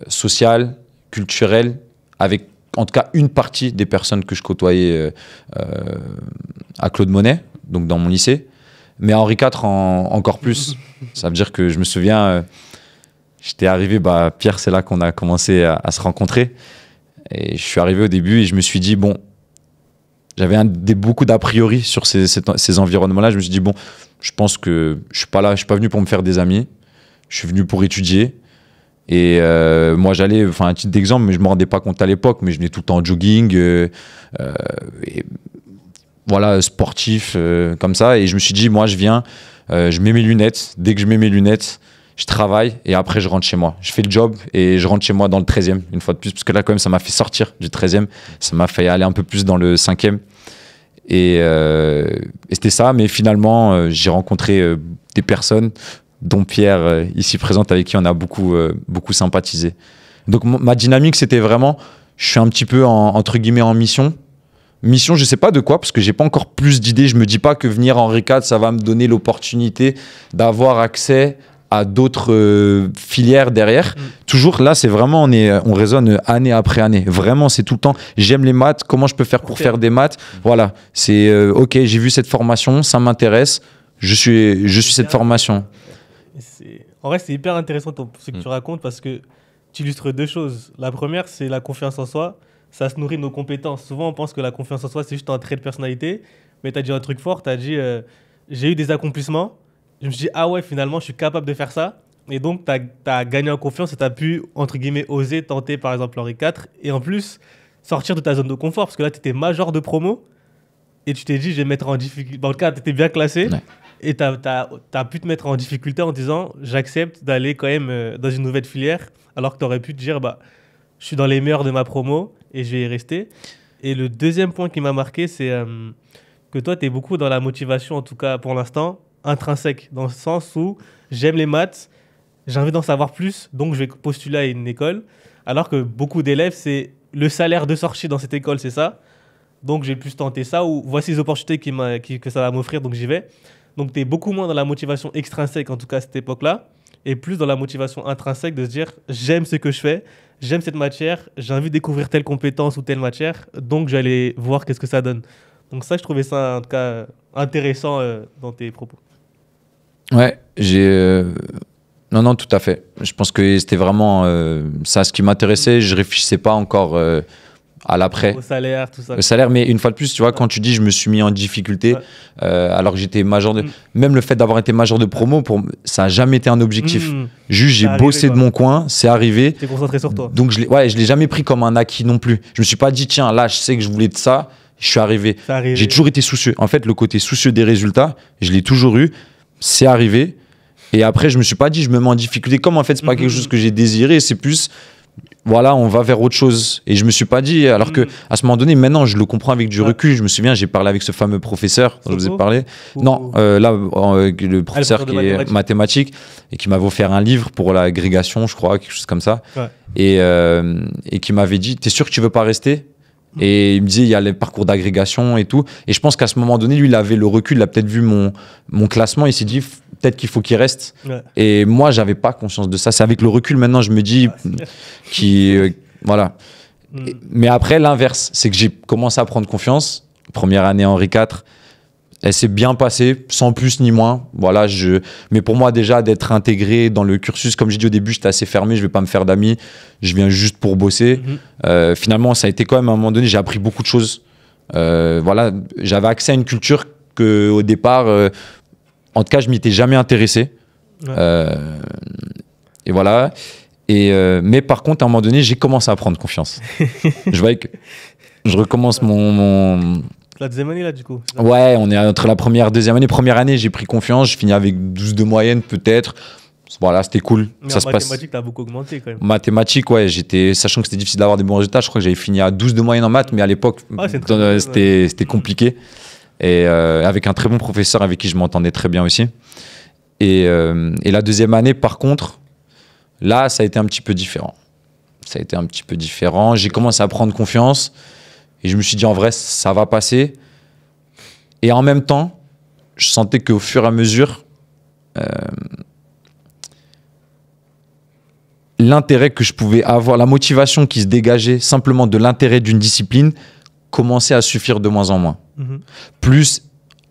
sociales, culturelles, avec en tout cas une partie des personnes que je côtoyais à Claude Monet, donc dans mon lycée, mais à Henri IV encore plus. Ça veut dire que je me souviens, j'étais arrivé, Pierre, c'est là qu'on a commencé à se rencontrer, et je suis arrivé au début et je me suis dit bon. J'avais beaucoup d'a priori sur ces environnements-là. Je me suis dit, bon, je pense que je suis pas venu pour me faire des amis. Je suis venu pour étudier. Et moi, j'allais, un titre d'exemple, mais je me rendais pas compte à l'époque, mais je venais tout le temps en jogging, et voilà, sportif, comme ça. Et je me suis dit, moi, je viens, je mets mes lunettes. Dès que je mets mes lunettes, je travaille et après je rentre chez moi. Je fais le job et je rentre chez moi dans le 13e, une fois de plus, parce que là quand même ça m'a fait sortir du 13e, ça m'a fait aller un peu plus dans le 5e. Et c'était ça, mais finalement j'ai rencontré des personnes, dont Pierre ici présente, avec qui on a beaucoup sympathisé. Donc ma dynamique c'était vraiment, je suis un petit peu entre guillemets en mission. Mission, je sais pas de quoi, parce que j'ai pas encore plus d'idées. Je me dis pas que venir en Henri IV, ça va me donner l'opportunité d'avoir accès à d'autres filières derrière. Toujours là, c'est vraiment, on raisonne année après année. Vraiment, c'est tout le temps, j'aime les maths, comment je peux faire pour faire des maths? Voilà, c'est ok, j'ai vu cette formation, ça m'intéresse, je suis cette formation. En vrai, c'est hyper intéressant ce que tu racontes parce que tu illustres deux choses. La première, c'est la confiance en soi. Ça se nourrit de nos compétences. Souvent, on pense que la confiance en soi, c'est juste un trait de personnalité. Mais tu as dit un truc fort, tu as dit j'ai eu des accomplissements. Je me suis dit, ah ouais, finalement, je suis capable de faire ça. Et donc, tu as gagné en confiance et tu as pu, entre guillemets, oser tenter, par exemple, Henri IV. Et en plus, sortir de ta zone de confort. Parce que là, tu étais major de promo. Et tu t'es dit, je vais me mettre en difficulté. Dans le cas, tu étais bien classé. Ouais. Et tu as pu te mettre en difficulté en disant, j'accepte d'aller quand même dans une nouvelle filière. Alors que tu aurais pu te dire, je suis dans les meilleurs de ma promo et je vais y rester. Et le deuxième point qui m'a marqué, c'est que toi, tu es beaucoup dans la motivation, en tout cas pour l'instant, intrinsèque, dans le sens où j'aime les maths, j'ai envie d'en savoir plus, donc je vais postuler à une école. Alors que beaucoup d'élèves, c'est le salaire de sortie dans cette école, c'est ça. Donc j'ai plus tenté ça, ou voici les opportunités que ça va m'offrir, donc j'y vais. Donc tu es beaucoup moins dans la motivation extrinsèque, en tout cas à cette époque-là, et plus dans la motivation intrinsèque de se dire j'aime ce que je fais, j'aime cette matière, j'ai envie de découvrir telle compétence ou telle matière, donc j'allais voir qu'est-ce que ça donne. Donc ça, je trouvais ça en tout cas intéressant dans tes propos. Ouais, non, tout à fait. Je pense que c'était vraiment ça ce qui m'intéressait. Je réfléchissais pas encore à l'après. Au salaire, tout ça. Le salaire, mais une fois de plus, tu vois, quand tu dis je me suis mis en difficulté, alors que j'étais major de... Même le fait d'avoir été major de promo, ça n'a jamais été un objectif. Juste, j'ai bossé de mon coin, c'est arrivé. Tu es concentré sur toi. Donc, je l'ai jamais pris comme un acquis non plus. Je me suis pas dit, tiens, là, je sais que je voulais de ça, je suis arrivé. J'ai toujours été soucieux. En fait, le côté soucieux des résultats, je l'ai toujours eu. C'est arrivé. Et après, je me suis pas dit, je me mets en difficulté. Comme en fait, c'est pas quelque chose que j'ai désiré, c'est plus... Voilà, on va vers autre chose. Et je me suis pas dit, alors que à ce moment donné, maintenant, je le comprends avec du recul. Je me souviens, j'ai parlé avec ce fameux professeur dont je vous ai parlé. Non, le professeur qui est mathématique et qui m'avait offert un livre pour l'agrégation, je crois, quelque chose comme ça. Ouais. Et qui m'avait dit, t'es sûr que tu veux pas rester? Et il me disait, il y a les parcours d'agrégation et tout. Et je pense qu'à ce moment donné, lui, il avait le recul, il a peut-être vu mon classement, il s'est dit, peut-être qu'il faut qu'il reste. Ouais. Et moi, j'avais pas conscience de ça. C'est avec le recul, maintenant, je me dis, voilà. Mais après, l'inverse, c'est que j'ai commencé à prendre confiance. Première année Henri IV, Elle s'est bien passée, sans plus ni moins. Voilà, mais pour moi, déjà, d'être intégré dans le cursus, comme j'ai dit au début, j'étais assez fermé, je ne vais pas me faire d'amis, je viens juste pour bosser. Finalement, ça a été quand même, à un moment donné, j'ai appris beaucoup de choses. Voilà, j'avais accès à une culture qu'au départ, en tout cas, je m'y étais jamais intéressé. Ouais. Et voilà. Mais par contre, à un moment donné, j'ai commencé à prendre confiance. Je voyais que je recommence mon... La deuxième année, là, du coup. Ouais, on est entre la première et deuxième année. Première année, j'ai pris confiance. Je finis avec 12 de moyenne, peut-être. Voilà, c'était cool. Mais ça en se mathématiques, t'as beaucoup augmenté, quand même. Mathématiques, ouais. Sachant que c'était difficile d'avoir des bons résultats, je crois que j'avais fini à 12 de moyenne en maths, mais à l'époque, c'était compliqué. Et avec un très bon professeur avec qui je m'entendais très bien aussi. Et la deuxième année, par contre, là, ça a été un petit peu différent. J'ai commencé à prendre confiance. Et je me suis dit, en vrai, ça va passer. Et en même temps, je sentais qu'au fur et à mesure, l'intérêt que je pouvais avoir, la motivation qui se dégageait simplement de l'intérêt d'une discipline, commençait à suffire de moins en moins. Plus,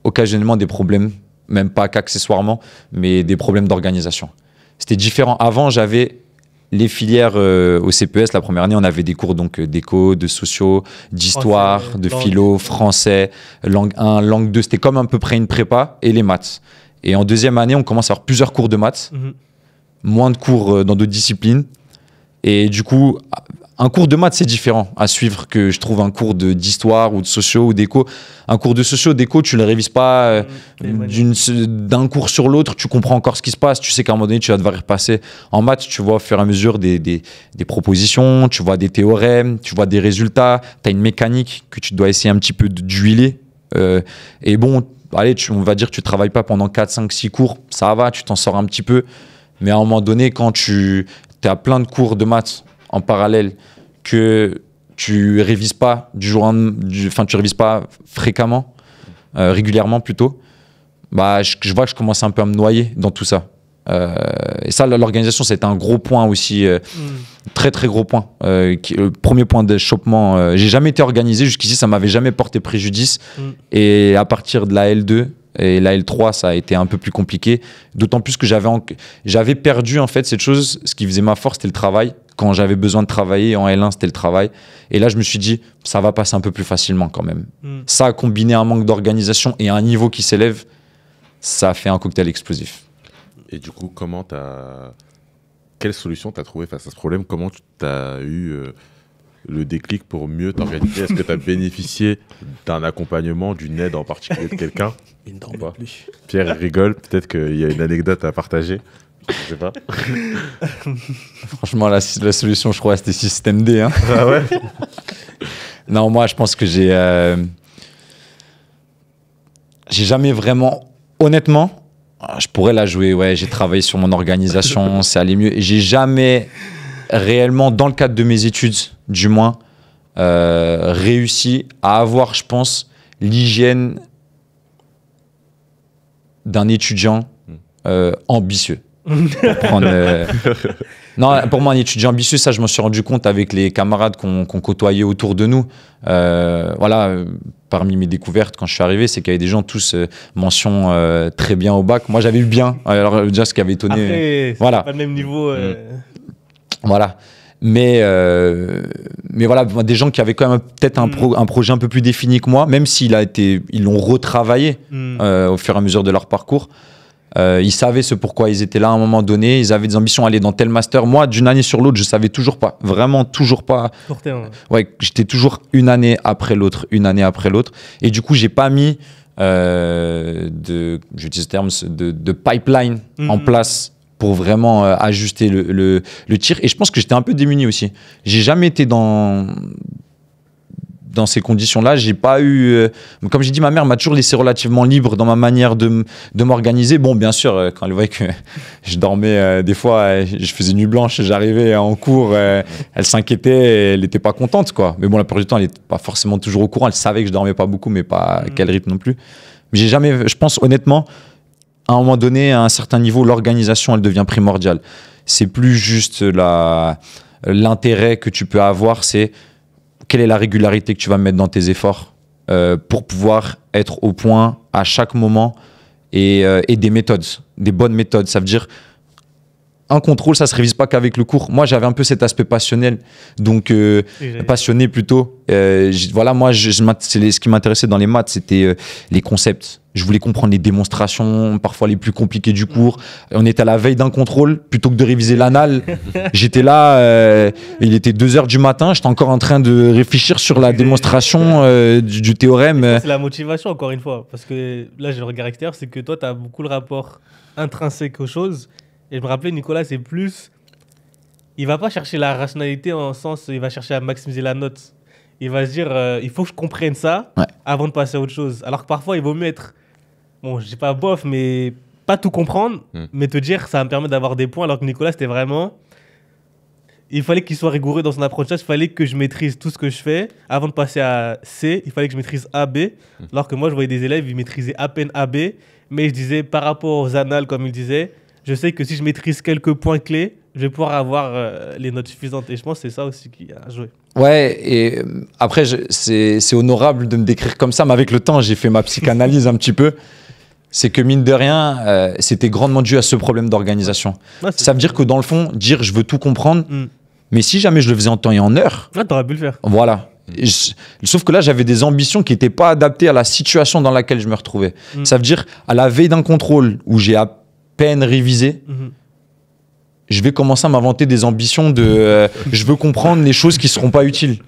occasionnellement, des problèmes, même pas qu'accessoirement, mais des problèmes d'organisation. C'était différent. Avant, j'avais... les filières au CPS, la première année, on avait des cours donc d'éco, de sociaux, d'histoire, de philo, français, langue 1, langue 2. C'était comme à peu près une prépa et les maths. Et en deuxième année, on commence à avoir plusieurs cours de maths, moins de cours dans d'autres disciplines. Et du coup, un cours de maths, c'est différent à suivre que je trouve un cours d'histoire ou de sociaux ou d'éco. Un cours de sociaux, d'éco, tu ne le révises pas d'un cours sur l'autre, tu comprends encore ce qui se passe, tu sais qu'à un moment donné, tu vas devoir y repasser. En maths, tu vois au fur et à mesure des propositions, tu vois des théorèmes, tu vois des résultats, tu as une mécanique que tu dois essayer un petit peu d'huiler. Et bon, allez, on va dire que tu ne travailles pas pendant 4, 5, 6 cours, ça va, tu t'en sors un petit peu. Mais à un moment donné, quand tu as plein de cours de maths en parallèle, que tu révises pas tu révises pas fréquemment, régulièrement plutôt, bah je vois que je commence un peu à me noyer dans tout ça. Et ça, l'organisation, c'était un gros point aussi, très très gros point. Le premier point d'achoppement, j'ai jamais été organisé jusqu'ici, ça m'avait jamais porté préjudice. Et à partir de la L2 et la L3, ça a été un peu plus compliqué. D'autant plus que j'avais perdu en fait cette chose. Ce qui faisait ma force, c'était le travail. Quand j'avais besoin de travailler en L1, c'était le travail. Et là, je me suis dit, ça va passer un peu plus facilement quand même. Ça, combiné à un manque d'organisation et à un niveau qui s'élève, ça a fait un cocktail explosif. Et du coup, quelle solution tu as trouvé face à ce problème? Comment tu as eu le déclic pour mieux t'organiser? Est-ce que tu as bénéficié d'un accompagnement, d'une aide en particulier de quelqu'un? Pierre rigole, peut-être qu'il y a une anecdote à partager. Je sais pas. Franchement, la solution, je crois, c'était système D. Hein. Ah ouais. Non, moi, je pense que j'ai jamais vraiment... Honnêtement, je pourrais la jouer. Ouais, j'ai travaillé sur mon organisation, c'est allé mieux. J'ai jamais réellement, dans le cadre de mes études, du moins, réussi à avoir, je pense, l'hygiène d'un étudiant ambitieux. Non, pour moi, un étudiant ambitieux, ça, je m'en suis rendu compte avec les camarades qu'on côtoyait autour de nous. Voilà, parmi mes découvertes, quand je suis arrivé, c'est qu'il y avait des gens tous mention très bien au bac. Moi, j'avais eu bien. Alors, déjà, ce qui avait étonné. Après, voilà. Pas le même niveau. Voilà. Mais voilà, des gens qui avaient quand même peut-être un projet un peu plus défini que moi, même s'ils l'ont retravaillé au fur et à mesure de leur parcours. Ils savaient ce pourquoi ils étaient là à un moment donné. Ils avaient des ambitions à aller dans tel master. Moi, d'une année sur l'autre, je savais toujours pas. Vraiment, toujours pas. Ouais, j'étais toujours une année après l'autre. Et du coup, j'ai pas mis j'utilise ce terme, de pipeline en place pour vraiment ajuster le tir. Et je pense que j'étais un peu démuni aussi. J'ai jamais été dans ces conditions-là, j'ai pas eu... comme j'ai dit, ma mère m'a toujours laissé relativement libre dans ma manière de m'organiser. Bon, bien sûr, quand elle voyait que je dormais, des fois, je faisais nuit blanche, j'arrivais en cours, elle s'inquiétait, elle n'était pas contente, quoi. Mais bon, la plupart du temps, elle n'était pas forcément toujours au courant. Elle savait que je dormais pas beaucoup, mais pas à quel rythme non plus. Mais j'ai jamais... Je pense, honnêtement, à un moment donné, à un certain niveau, l'organisation, elle devient primordiale. C'est plus juste l'intérêt que tu peux avoir, c'est... Quelle est la régularité que tu vas mettre dans tes efforts pour pouvoir être au point à chaque moment et des méthodes, des bonnes méthodes. Ça veut dire, un contrôle, ça se révise pas qu'avec le cours. Moi, j'avais un peu cet aspect passionnel, donc passionné plutôt. Voilà, moi, ce qui m'intéressait dans les maths, c'était les concepts. Je voulais comprendre les démonstrations, parfois les plus compliquées du cours. On était à la veille d'un contrôle, plutôt que de réviser l'anal. J'étais là, il était 2h du matin, j'étais encore en train de réfléchir sur la démonstration du théorème. C'est la motivation, encore une fois. Parce que là, j'ai le regard extérieur, c'est que toi, tu as beaucoup le rapport intrinsèque aux choses. Et je me rappelais, Nicolas, c'est plus... Il va pas chercher la rationalité en sens, il va chercher à maximiser la note. Il va se dire, il faut que je comprenne ça avant de passer à autre chose. Alors que parfois, il vaut mieux être... Bon, je dis pas bof, mais pas tout comprendre, mais te dire, ça va me permettre d'avoir des points. Alors que Nicolas, c'était vraiment... Il fallait qu'il soit rigoureux dans son apprentissage. Il fallait que je maîtrise tout ce que je fais. Avant de passer à C, il fallait que je maîtrise AB. Alors que moi, je voyais des élèves, ils maîtrisaient à peine AB. Mais je disais, par rapport aux annales, comme il disait, je sais que si je maîtrise quelques points clés, je vais pouvoir avoir les notes suffisantes. Et je pense que c'est ça aussi qui a joué. Ouais, et après, c'est honorable de me décrire comme ça, mais avec le temps, j'ai fait ma psychanalyse un petit peu. C'est que mine de rien, c'était grandement dû à ce problème d'organisation. Ouais, Ça veut dire que dans le fond, dire je veux tout comprendre, mais si jamais je le faisais en temps et en heure, t'aurais pu le faire. voilà. Sauf que là, j'avais des ambitions qui n'étaient pas adaptées à la situation dans laquelle je me retrouvais. Ça veut dire, à la veille d'un contrôle où j'ai à peine révisé, je vais commencer à m'inventer des ambitions de je veux comprendre les choses qui ne seront pas utiles.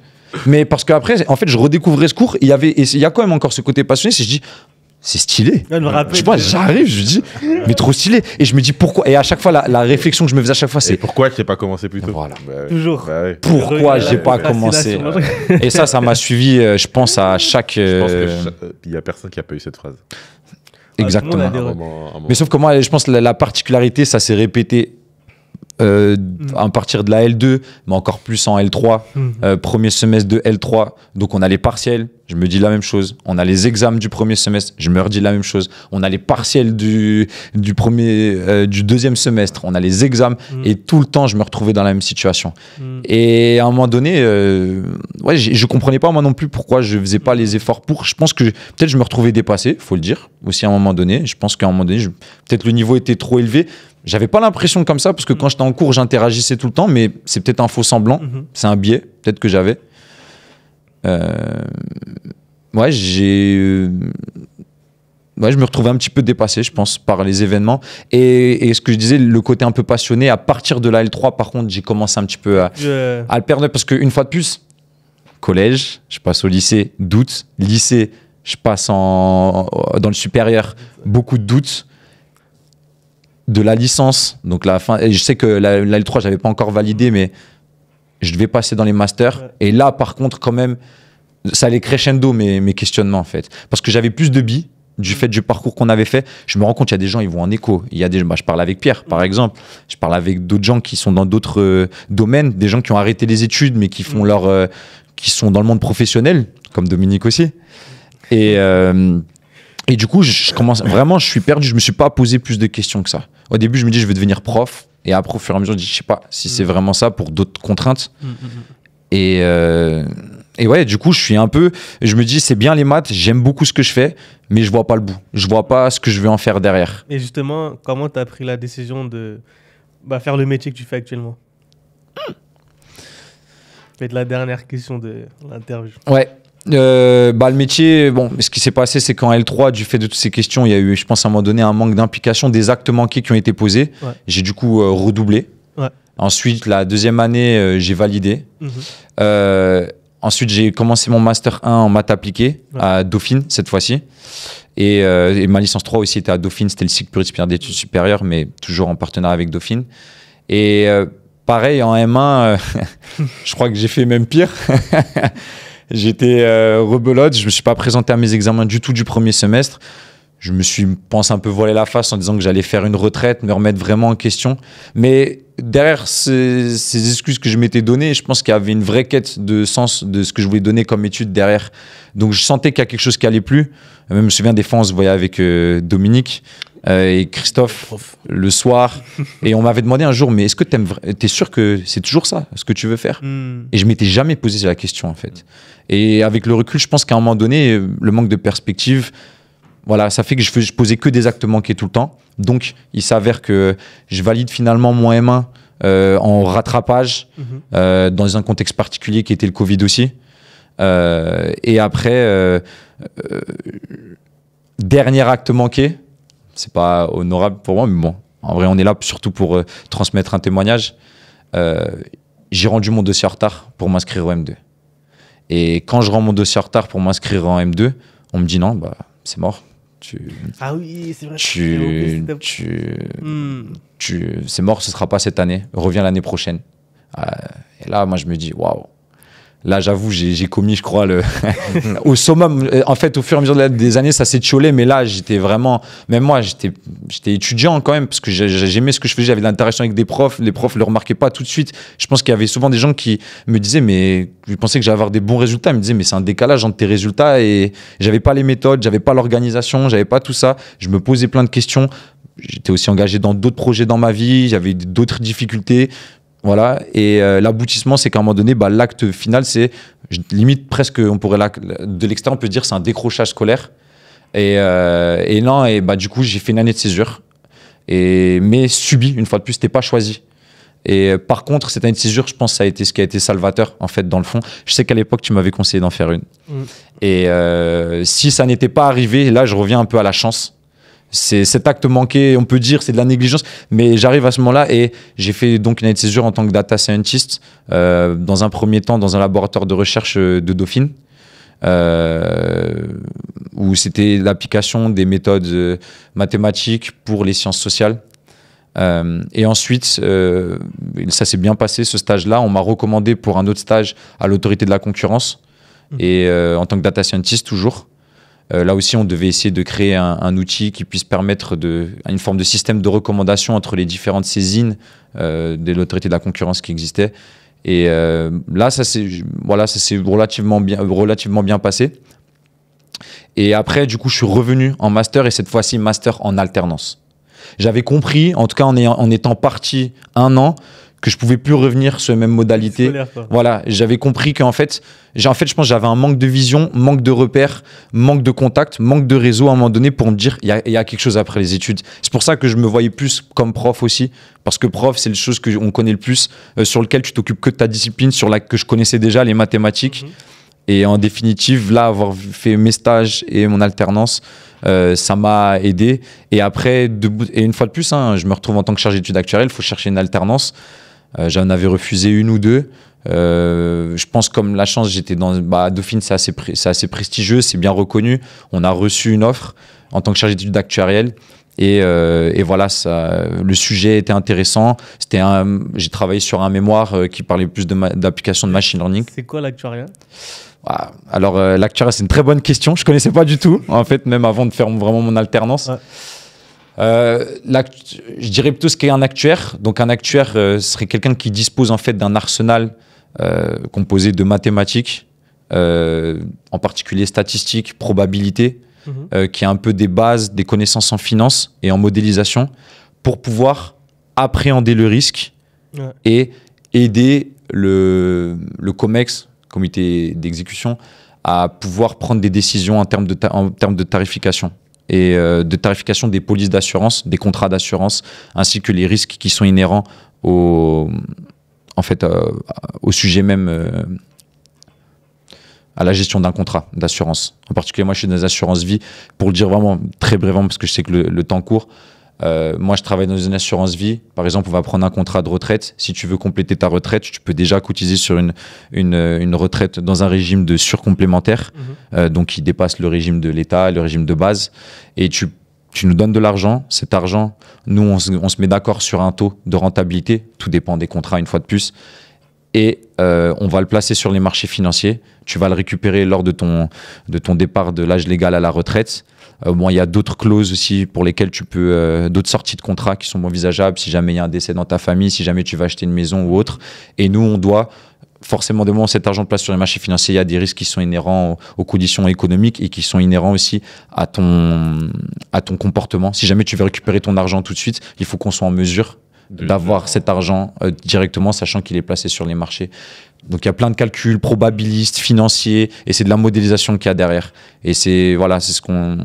Mais parce qu'après, en fait, je redécouvrais ce cours et il y a quand même encore ce côté passionné, c'est que je dis, c'est stylé. Je sais pas, j'arrive, je me dis, mais trop stylé. Et je me dis pourquoi. Et à chaque fois, la réflexion que je me faisais à chaque fois, c'est. Et pourquoi je n'ai pas commencé plus tôt? Voilà. Toujours. Bah ouais. Pourquoi j'ai pas commencé. Et ça m'a suivi, je pense, à chaque. Je pense qu'il n'y a personne qui n'a pas eu cette phrase. Exactement. Ah, tout le monde a des Un moment. Mais sauf que moi, je pense que la particularité, ça s'est répété à partir de la L2, mais encore plus en L3. Premier semestre de L3, donc on a les partiels, je me dis la même chose. On a les examens du premier semestre, je me redis la même chose. On a les partiels du deuxième semestre, on a les examens, et tout le temps, je me retrouvais dans la même situation. Et à un moment donné, je comprenais pas moi non plus pourquoi je faisais pas les efforts pour. Je pense que peut-être je me retrouvais dépassé, faut le dire, aussi à un moment donné. Je pense qu'à un moment donné, peut-être le niveau était trop élevé. J'avais pas l'impression comme ça, parce que quand j'étais en cours, j'interagissais tout le temps, mais c'est peut-être un faux semblant, c'est un biais, peut-être que j'avais. Je me retrouvais un petit peu dépassé, je pense, par les événements. Et ce que je disais, le côté un peu passionné, à partir de la L3, par contre, j'ai commencé un petit peu à le perdre, parce qu'une fois de plus, collège, je passe au lycée, doute. Lycée, je passe dans le supérieur, beaucoup de doutes. De la licence, donc la fin, et je sais que la L3 j'avais pas encore validé, mais je devais passer dans les masters, et là par contre quand même ça allait crescendo mes questionnements en fait, parce que j'avais plus de billes du fait du parcours qu'on avait fait. Je me rends compte, il y a des gens, ils vont en écho, il y a je parle avec Pierre par exemple, je parle avec d'autres gens qui sont dans d'autres domaines, des gens qui ont arrêté les études mais qui font qui sont dans le monde professionnel, comme Dominique aussi, et du coup, je commence vraiment, je suis perdu. Je me suis pas posé plus de questions que ça. Au début, je me dis, je vais devenir prof. Et après, au fur et à mesure, je dis, je sais pas si c'est vraiment ça pour d'autres contraintes. Et ouais, du coup, je me dis, c'est bien les maths, j'aime beaucoup ce que je fais, mais je vois pas le bout. Je vois pas ce que je vais en faire derrière. Et justement, comment tu as pris la décision de faire le métier que tu fais actuellement? Peut-être la dernière question de l'interview. Ouais. Le métier, ce qui s'est passé, c'est qu'en L3, du fait de toutes ces questions, il y a eu, je pense, à un moment donné, un manque d'implication, des actes manqués qui ont été posés. J'ai du coup redoublé. Ensuite, la deuxième année, j'ai validé. Ensuite, j'ai commencé mon Master 1 en maths appliquées à Dauphine, cette fois-ci. Et ma licence 3 aussi était à Dauphine, c'était le cycle pluridisciplinaire d'études supérieures, mais toujours en partenariat avec Dauphine. Et pareil, en M1, je crois que j'ai fait même pire. J'étais rebelote, je me suis pas présenté à mes examens du tout du premier semestre. Je me suis, pense, un peu voilé la face en disant que j'allais faire une retraite, me remettre vraiment en question. Mais derrière ces excuses que je m'étais données, je pense qu'il y avait une vraie quête de sens de ce que je voulais donner comme étude derrière. Donc je sentais qu'il y a quelque chose qui allait plus. Même, je me souviens des fois, on se voyait avec Dominique et Christophe le soir. Et on m'avait demandé un jour, mais est-ce que t'es sûr que c'est toujours ça, ce que tu veux faire? Et je m'étais jamais posé la question, en fait. Et avec le recul, je pense qu'à un moment donné, le manque de perspective voilà, ça fait que je posais que des actes manqués tout le temps. Donc, il s'avère que je valide finalement mon M1 en rattrapage dans un contexte particulier qui était le Covid aussi. Et après, dernier acte manqué, c'est pas honorable pour moi, mais bon, en vrai, on est là surtout pour transmettre un témoignage. J'ai rendu mon dossier en retard pour m'inscrire au M2. Et quand je rends mon dossier en retard pour m'inscrire en M2, on me dit non, bah, c'est mort. Ah oui, c'est vrai. C'est mort, ce sera pas cette année. Reviens l'année prochaine. Et là, moi, je me dis, waouh. Là, j'avoue, j'ai commis, je crois, au summum. En fait, au fur et à mesure des années, ça s'est tcholé. Mais là, j'étais vraiment... Même moi, j'étais étudiant quand même, parce que j'aimais ce que je faisais. J'avais de l'interaction avec des profs. Les profs ne le remarquaient pas tout de suite. Je pense qu'il y avait souvent des gens qui me disaient, mais je pensais que j'allais avoir des bons résultats. Ils me disaient, mais c'est un décalage entre tes résultats. Et j'avais pas les méthodes, j'avais pas l'organisation, j'avais pas tout ça. Je me posais plein de questions. J'étais aussi engagé dans d'autres projets dans ma vie. J'avais d'autres difficultés. Voilà, et l'aboutissement, c'est qu'à un moment donné, bah, l'acte final, c'est limite presque, on pourrait de l'extérieur, on peut dire, c'est un décrochage scolaire. Et non, et bah, du coup, j'ai fait une année de césure, mais subi, une fois de plus, c'était pas choisi. Et par contre, cette année de césure, je pense que ça a été ce qui a été salvateur, en fait, dans le fond. Je sais qu'à l'époque, tu m'avais conseillé d'en faire une. Et si ça n'était pas arrivé, là, je reviens un peu à la chance. C'est cet acte manqué, on peut dire, c'est de la négligence, mais j'arrive à ce moment-là et j'ai fait donc une année de césure en tant que data scientist, dans un premier temps dans un laboratoire de recherche de Dauphine, où c'était l'application des méthodes mathématiques pour les sciences sociales. Et ensuite, ça s'est bien passé, ce stage-là. On m'a recommandé pour un autre stage à l'autorité de la concurrence, et en tant que data scientist toujours. Là aussi, on devait essayer de créer un outil qui puisse permettre une forme de système de recommandation entre les différentes saisines de l'autorité de la concurrence qui existait. Et là, ça s'est relativement bien passé. Et après, du coup, je suis revenu en master, et cette fois-ci, master en alternance. J'avais compris, en tout cas en étant parti 1 an, que je pouvais plus revenir sur les mêmes modalités. Voilà, j'avais compris qu'en fait, je pense que j'avais un manque de vision, manque de repères, manque de contacts, manque de réseau à un moment donné pour me dire il y a quelque chose après les études. C'est pour ça que je me voyais plus comme prof aussi, parce que prof, c'est les choses qu'on connaît le plus, sur lequel tu t'occupes que de ta discipline, sur laquelle que je connaissais déjà, les mathématiques. Et en définitive, là, avoir fait mes stages et mon alternance, ça m'a aidé. Et après, une fois de plus, je me retrouve en tant que chargé d'études actuarielles, il faut chercher une alternance. J'en avais refusé 1 ou 2. Je pense comme la chance, j'étais dans Dauphine, c'est assez prestigieux, c'est bien reconnu. On a reçu une offre en tant que chargé d'études actuarielles. Et voilà, le sujet était intéressant. J'ai travaillé sur un mémoire qui parlait plus d'application de machine learning. C'est quoi l'actuariat ? Alors, l'actuariat, c'est une très bonne question. Je ne connaissais pas du tout, en fait, même avant de faire vraiment mon alternance. Ouais. Je dirais plutôt ce qu'est un actuaire. Donc, un actuaire serait quelqu'un qui dispose en fait d'un arsenal composé de mathématiques, en particulier statistiques, probabilités, qui a un peu des bases, des connaissances en finance et en modélisation pour pouvoir appréhender le risque et aider le COMEX, comité d'exécution, à pouvoir prendre des décisions en termes de tarification et de tarification des polices d'assurance, des contrats d'assurance, ainsi que les risques qui sont inhérents au sujet même, à la gestion d'un contrat d'assurance. En particulier, moi, je suis dans les assurances vie. Pour le dire vraiment très brièvement, parce que je sais que le temps court, moi, je travaille dans une assurance vie. Par exemple, on va prendre un contrat de retraite. Si tu veux compléter ta retraite, tu peux déjà cotiser sur une retraite dans un régime de surcomplémentaire, donc qui dépasse le régime de l'État, le régime de base. Et tu nous donnes de l'argent. Cet argent, nous, on se met d'accord sur un taux de rentabilité. Tout dépend des contrats, une fois de plus. Et on va le placer sur les marchés financiers. Tu vas le récupérer lors de ton départ de l'âge légal à la retraite. Il y a d'autres clauses aussi pour lesquelles tu peux, d'autres sorties de contrats qui sont envisageables si jamais il y a un décès dans ta famille, si jamais tu vas acheter une maison ou autre. Et nous, on doit forcément, de moment cet argent place sur les marchés financiers, il y a des risques qui sont inhérents aux conditions économiques et qui sont inhérents aussi à ton comportement. Si jamais tu veux récupérer ton argent tout de suite, il faut qu'on soit en mesure d'avoir cet argent directement, sachant qu'il est placé sur les marchés. Donc il y a plein de calculs probabilistes, financiers, et c'est de la modélisation qu'il y a derrière. Et c'est ce qu'on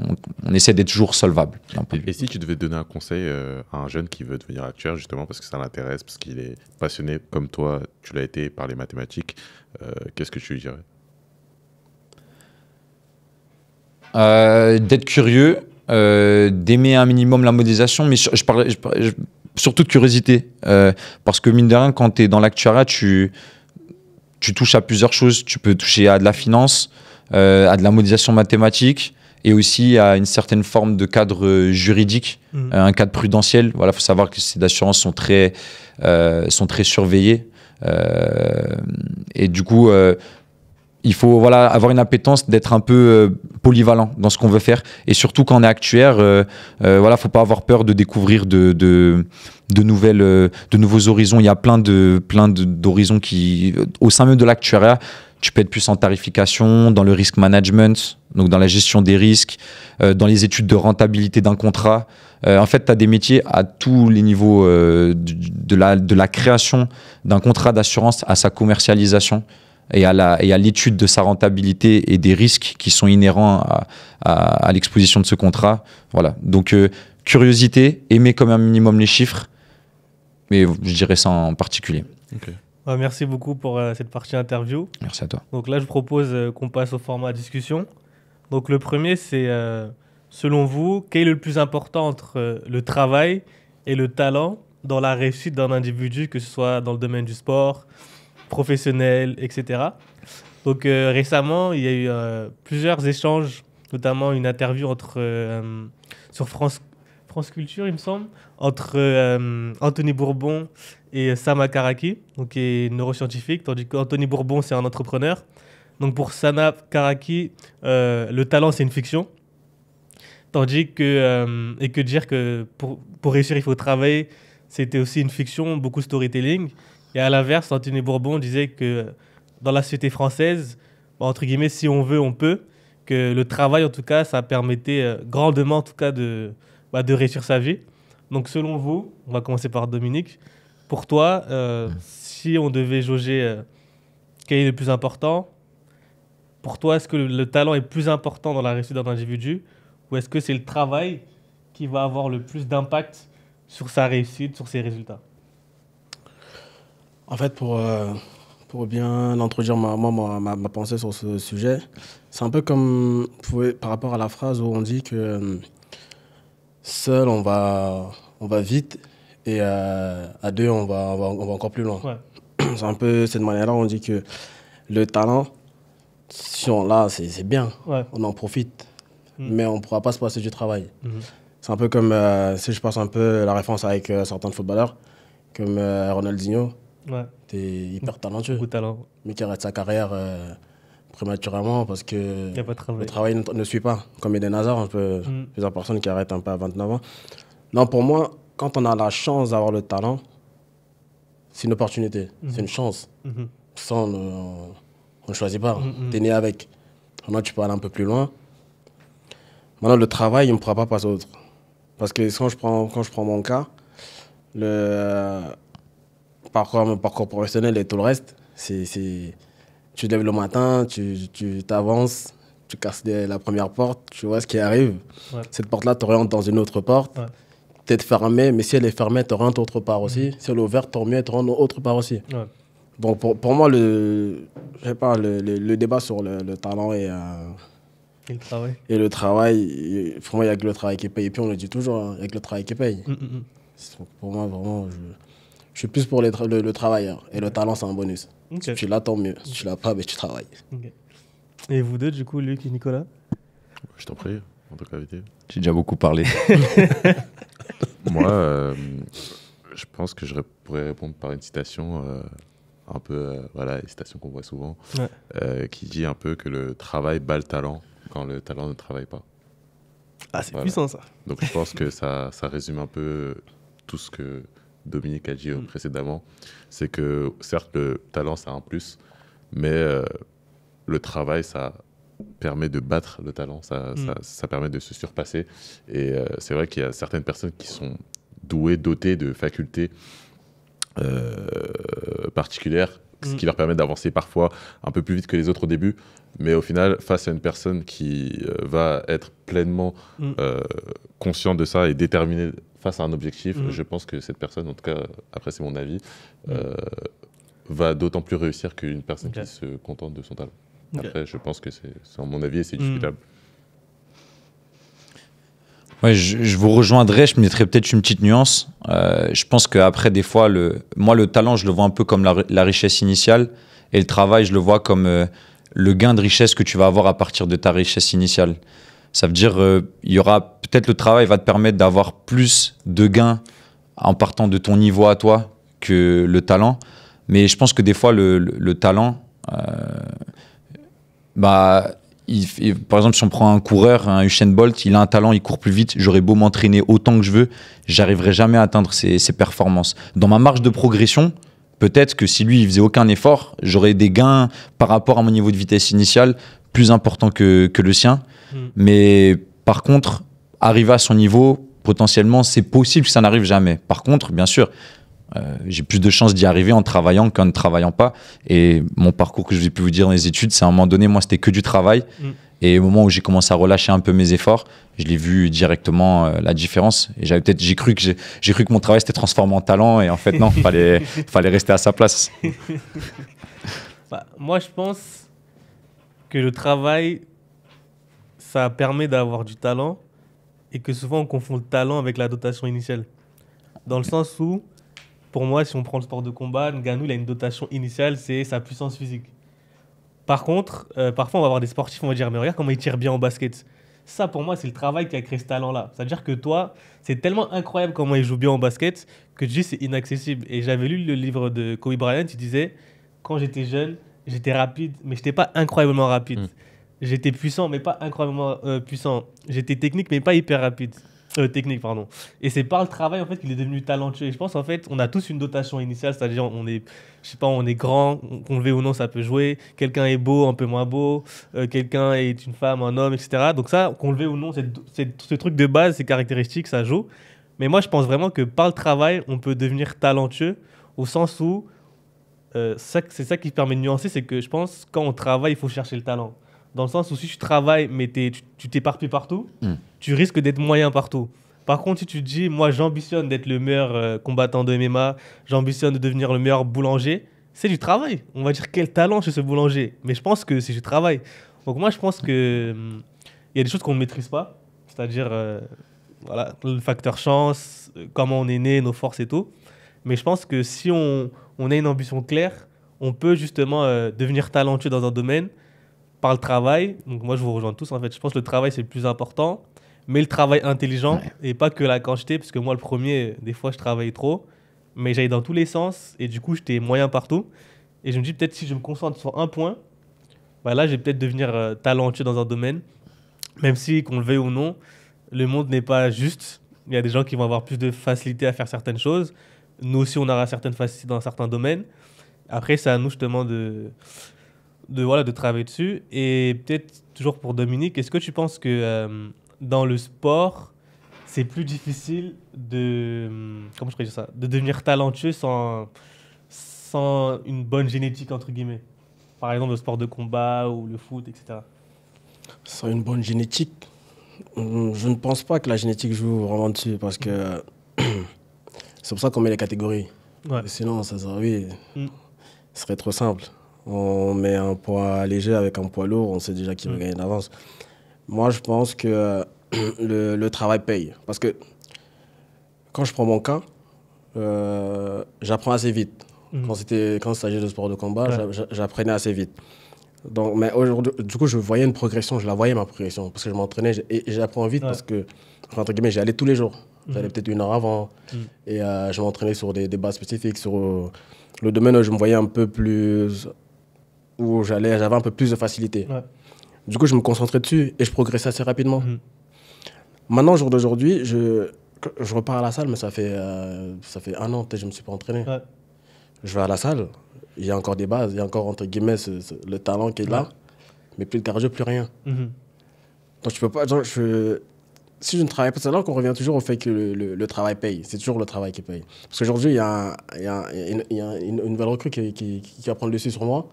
essaie d'être toujours solvable. Et si tu devais donner un conseil à un jeune qui veut devenir actuaire, justement parce que ça l'intéresse, parce qu'il est passionné comme toi, tu l'as été par les mathématiques, qu'est-ce que tu lui dirais? D'être curieux, d'aimer un minimum la modélisation, mais je parlais surtout de curiosité. Parce que mine de rien, quand tu es dans l'actuariat, tu touches à plusieurs choses. Tu peux toucher à de la finance, à de la modélisation mathématique et aussi à une certaine forme de cadre juridique, un cadre prudentiel. Voilà, faut savoir que ces assurances sont très surveillées. Et du coup, il faut avoir une appétence d'être un peu polyvalent dans ce qu'on veut faire. Et surtout quand on est actuaire, faut pas avoir peur de découvrir de nouveaux horizons. Il y a plein d'horizons qui, au sein même de l'actuariat, tu peux être plus en tarification, dans le risk management, donc dans la gestion des risques, dans les études de rentabilité d'un contrat. En fait, tu as des métiers à tous les niveaux, de la création d'un contrat d'assurance à sa commercialisation et à l'étude de sa rentabilité et des risques qui sont inhérents à l'exposition de ce contrat. Voilà. Donc, curiosité, aimer comme un minimum les chiffres, mais je dirais ça en particulier. Okay. Merci beaucoup pour cette partie interview. Merci à toi. Donc là, je propose qu'on passe au format discussion. Donc le premier, c'est selon vous, quel est le plus important entre le travail et le talent dans la réussite d'un individu, que ce soit dans le domaine du sport, professionnel, etc. Donc récemment, il y a eu plusieurs échanges, notamment une interview sur France Culture, il me semble, entre Anthony Bourbon et Sama Karaki, donc qui est neuroscientifique, tandis qu'Anthony Bourbon, c'est un entrepreneur. Donc pour Sama Karaki, le talent, c'est une fiction. Tandis que dire que pour réussir, il faut travailler, c'était aussi une fiction, beaucoup storytelling. Et à l'inverse, Anthony Bourbon disait que dans la société française, entre guillemets, si on veut, on peut, que le travail, en tout cas, ça permettait grandement, en tout cas, de réussir sa vie. Donc selon vous, on va commencer par Dominique, pour toi, si on devait jauger quel est le plus important, pour toi, est-ce que le talent est plus important dans la réussite d'un individu ou est-ce que c'est le travail qui va avoir le plus d'impact sur sa réussite, sur ses résultats? En fait, pour bien introduire ma pensée sur ce sujet, c'est un peu comme par rapport à la phrase où on dit que seul on va vite et à deux on va encore plus loin. Ouais. C'est un peu cette manière-là, on dit que le talent, si on l'a, c'est bien, ouais. On en profite, mais on ne pourra pas se passer du travail. C'est un peu comme, si je passe un peu la référence avec certains footballeurs, comme Ronaldinho. Ouais. T'es hyper talentueux. Beaucoup de talent. Mais qui arrête sa carrière prématurément parce que le travail ne suit pas. Comme Eden Hazard, plusieurs personnes qui arrêtent un peu à 29 ans. Non, pour moi, quand on a la chance d'avoir le talent, c'est une opportunité, c'est une chance. Ça, on ne choisit pas. T'es né avec. Maintenant, tu peux aller un peu plus loin. Maintenant, le travail, il ne pourra pas passer autre. Parce que quand je prends mon cas, mon parcours professionnel et tout le reste, tu te lèves le matin, tu t'avances, tu casses la première porte, tu vois ce qui arrive. Ouais. Cette porte-là t'oriente dans une autre porte. Ouais. Peut-être fermée, mais si elle est fermée, t'oriente autre part aussi. Si elle est ouverte, tant mieux, elle t'oriente autre part aussi. Ouais. Donc pour moi, le débat sur le talent et le travail, pour moi, il n'y a que le travail qui paye. Et puis on le dit toujours, il n'y a que le travail qui paye. Pour moi, vraiment, je suis plus pour le travailleur. Et le talent, c'est un bonus. Okay. Si tu l'as, tant mieux. Si tu l'as pas, mais tu travailles. Okay. Et vous deux, du coup, Luc et Nicolas? Je t'en prie, en toute qualité. J'ai déjà beaucoup parlé. Moi, je pense que je pourrais répondre par une citation, un peu, une citation qu'on voit souvent, qui dit un peu que le travail bat le talent quand le talent ne travaille pas. Ah, c'est puissant, ça. Donc, je pense que ça résume un peu tout ce que Dominique a dit précédemment. C'est que, certes, le talent, c'est un plus, mais le travail, ça permet de battre le talent, ça permet de se surpasser. Et c'est vrai qu'il y a certaines personnes qui sont doués, dotés de facultés particulières, ce qui leur permet d'avancer parfois un peu plus vite que les autres au début. Mais au final, face à une personne qui va être pleinement consciente de ça et déterminée face à un objectif, je pense que cette personne, en tout cas, après c'est mon avis, va d'autant plus réussir qu'une personne qui se contente de son talent. Après, je pense que c'est mon avis et c'est discutable. Ouais, je vous rejoindrai, je mettrais peut-être une petite nuance. Je pense qu'après, des fois, moi, le talent, je le vois un peu comme la richesse initiale, et le travail, je le vois comme le gain de richesse que tu vas avoir à partir de ta richesse initiale. Ça veut dire, il y aura peut-être le travail va te permettre d'avoir plus de gains en partant de ton niveau à toi que le talent. Mais je pense que des fois, le talent, par exemple, si on prend un coureur, un Usain Bolt, il a un talent, il court plus vite. J'aurais beau m'entraîner autant que je veux, j'arriverai jamais à atteindre ses performances. Dans ma marge de progression, peut-être que si lui, il faisait aucun effort, j'aurais des gains par rapport à mon niveau de vitesse initiale plus importants que le sien. Mais par contre, arriver à son niveau, potentiellement, c'est possible que ça n'arrive jamais. Par contre, bien sûr, j'ai plus de chances d'y arriver en travaillant qu'en ne travaillant pas. Et mon parcours que je vais pu vous dire dans les études, c'est à un moment donné, moi, c'était que du travail. Et au moment où j'ai commencé à relâcher un peu mes efforts, je l'ai vu directement la différence. Et j'ai cru que mon travail s'était transformé en talent. Et en fait, non, fallait rester à sa place. Moi, je pense que le travail, ça permet d'avoir du talent et que souvent on confond le talent avec la dotation initiale. Dans le sens où, pour moi, si on prend le sport de combat, Ngannou, il a une dotation initiale, c'est sa puissance physique. Par contre, parfois on va avoir des sportifs, on va dire, mais regarde comment il tire bien en basket. Ça, pour moi, c'est le travail qui a créé ce talent-là. C'est-à-dire que toi, c'est tellement incroyable comment il joue bien en basket que tu dis c'est inaccessible. Et j'avais lu le livre de Kobe Bryant, il disait, quand j'étais jeune, j'étais rapide, mais je n'étais pas incroyablement rapide. J'étais puissant, mais pas incroyablement puissant. J'étais technique, mais pas hyper rapide. Technique, pardon. Et c'est par le travail, en fait, qu'il est devenu talentueux. Et je pense, en fait, on a tous une dotation initiale, c'est-à-dire on est, je sais pas, on est grand, qu'on le veuille ou non, ça peut jouer. Quelqu'un est beau, un peu moins beau. Quelqu'un est une femme, un homme, etc. Donc ça, qu'on le veuille ou non, ce truc de base, ces caractéristiques, ça joue. Mais moi, je pense vraiment que par le travail, on peut devenir talentueux au sens où, c'est ça qui permet de nuancer, c'est que je pense, quand on travaille, il faut chercher le talent. Dans le sens où si tu travailles, mais tu t'éparpilles partout, tu risques d'être moyen partout. Par contre, si tu te dis, moi, j'ambitionne d'être le meilleur combattant de MMA, j'ambitionne de devenir le meilleur boulanger, c'est du travail. On va dire quel talent chez ce boulanger. Mais je pense que c'est du travail. Donc moi, je pense que il y a des choses qu'on ne maîtrise pas. C'est-à-dire, voilà, le facteur chance, comment on est né, nos forces et tout. Mais je pense que si on a une ambition claire, on peut justement devenir talentueux dans un domaine par le travail. Donc moi, je vous rejoins tous. En fait, je pense que le travail, c'est le plus important. Mais le travail intelligent et pas que la quantité. Parce que moi, le premier, des fois, je travaillais trop. Mais j'allais dans tous les sens. Et du coup, j'étais moyen partout. Et je me dis, peut-être si je me concentre sur un point, bah là, je vais peut-être devenir talentueux dans un domaine. Même si, qu'on le veuille ou non, le monde n'est pas juste. Il y a des gens qui vont avoir plus de facilité à faire certaines choses. Nous aussi, on aura certaines facilités dans certains domaines. Après, c'est à nous justement de travailler dessus. Et peut-être toujours pour Dominique, est-ce que tu penses que dans le sport, c'est plus difficile de devenir talentueux sans une bonne génétique, entre guillemets? Par exemple, le sport de combat ou le foot, etc. Sans une bonne génétique, je ne pense pas que la génétique joue vraiment dessus parce que c'est pour ça qu'on met les catégories. Ouais. Sinon, ça serait trop simple. On met un poids léger avec un poids lourd, on sait déjà qui va gagner d'avance. Moi, je pense que le travail paye. Parce que quand je prends mon cas, j'apprends assez vite. Quand il s'agit de sport de combat, j'apprenais assez vite. Donc, mais aujourd'hui, du coup, je voyais une progression, je la voyais ma progression. Parce que je m'entraînais et j'apprends vite parce que, entre guillemets, j'y allais tous les jours. J'allais peut-être 1 heure avant. Et je m'entraînais sur des bases spécifiques, sur le domaine où je me voyais un peu plus, où j'avais un peu plus de facilité. Ouais. Du coup, je me concentrais dessus et je progressais assez rapidement. Maintenant, au jour d'aujourd'hui, je repars à la salle, mais ça fait 1 an que je ne me suis pas entraîné. Ouais. Je vais à la salle, il y a encore des bases, il y a encore, entre guillemets, le talent qui est là, mais plus de cardio, plus rien. Donc, je peux pas... si je ne travaille pas, c'est là qu'on revient toujours au fait que le travail paye. C'est toujours le travail qui paye. Parce qu'aujourd'hui, il y a une nouvelle recrue qui va prendre le dessus sur moi,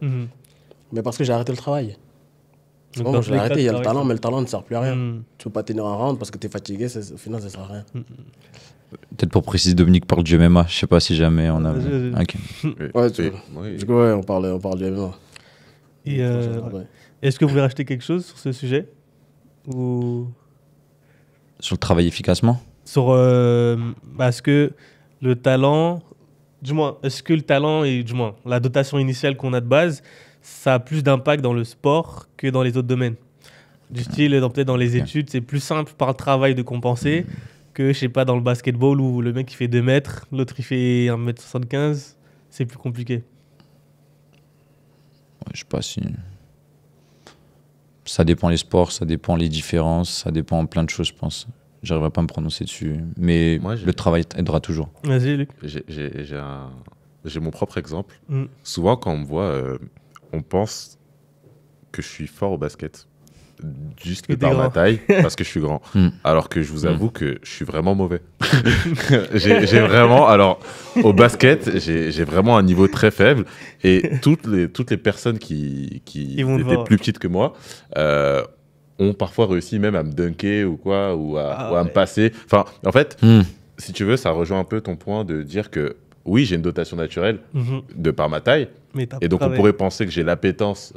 mais parce que j'ai arrêté le travail. C'est Donc, bon, dans je tous l'ai les arrêté, cas, il y a tu le travailles talent, ça. mais le talent ne sert plus à rien. Tu ne peux pas tenir un round parce que tu es fatigué, au final, ça ne sert à rien. Peut-être pour préciser, Dominique parle du MMA. Je sais pas si jamais on a. Vas-y, vas-y. Ok. Ouais, Oui. du coup, ouais, on parle du MMA. Et, Ouais. est-ce que vous voulez rajouter quelque chose sur ce sujet? Ou Sur le travail efficacement. sur est-ce que le talent, du moins, est-ce que le talent et du moins la dotation initiale qu'on a de base, ça a plus d'impact dans le sport que dans les autres domaines? Du style, peut-être dans les études, c'est plus simple par le travail de compenser que, je sais pas, dans le basketball où le mec il fait 2 mètres, l'autre il fait 1m75, c'est plus compliqué. Ouais, je sais pas si. Ça dépend les sports, ça dépend les différences, ça dépend plein de choses, je pense. J'arriverai pas à me prononcer dessus. Mais Moi, le travail aidera toujours. Vas-y, Luc. J'ai mon propre exemple. Mm. Souvent, quand on me voit, on pense que je suis fort au basket. Juste Que t'es par ma grand. taille, parce que je suis grand. Mm. Alors que je vous avoue que je suis vraiment mauvais. j'ai vraiment... Alors, au basket, j'ai vraiment un niveau très faible. Et toutes les personnes qui Ils vont te étaient voir. plus petites que moi ont parfois réussi même à me dunker ou quoi, ou à me passer. Enfin, en fait, si tu veux, ça rejoint un peu ton point de dire que oui, j'ai une dotation naturelle Mhm. de par ma taille. Mais t'as Et donc, on travaillé. pourrait penser que j'ai l'appétence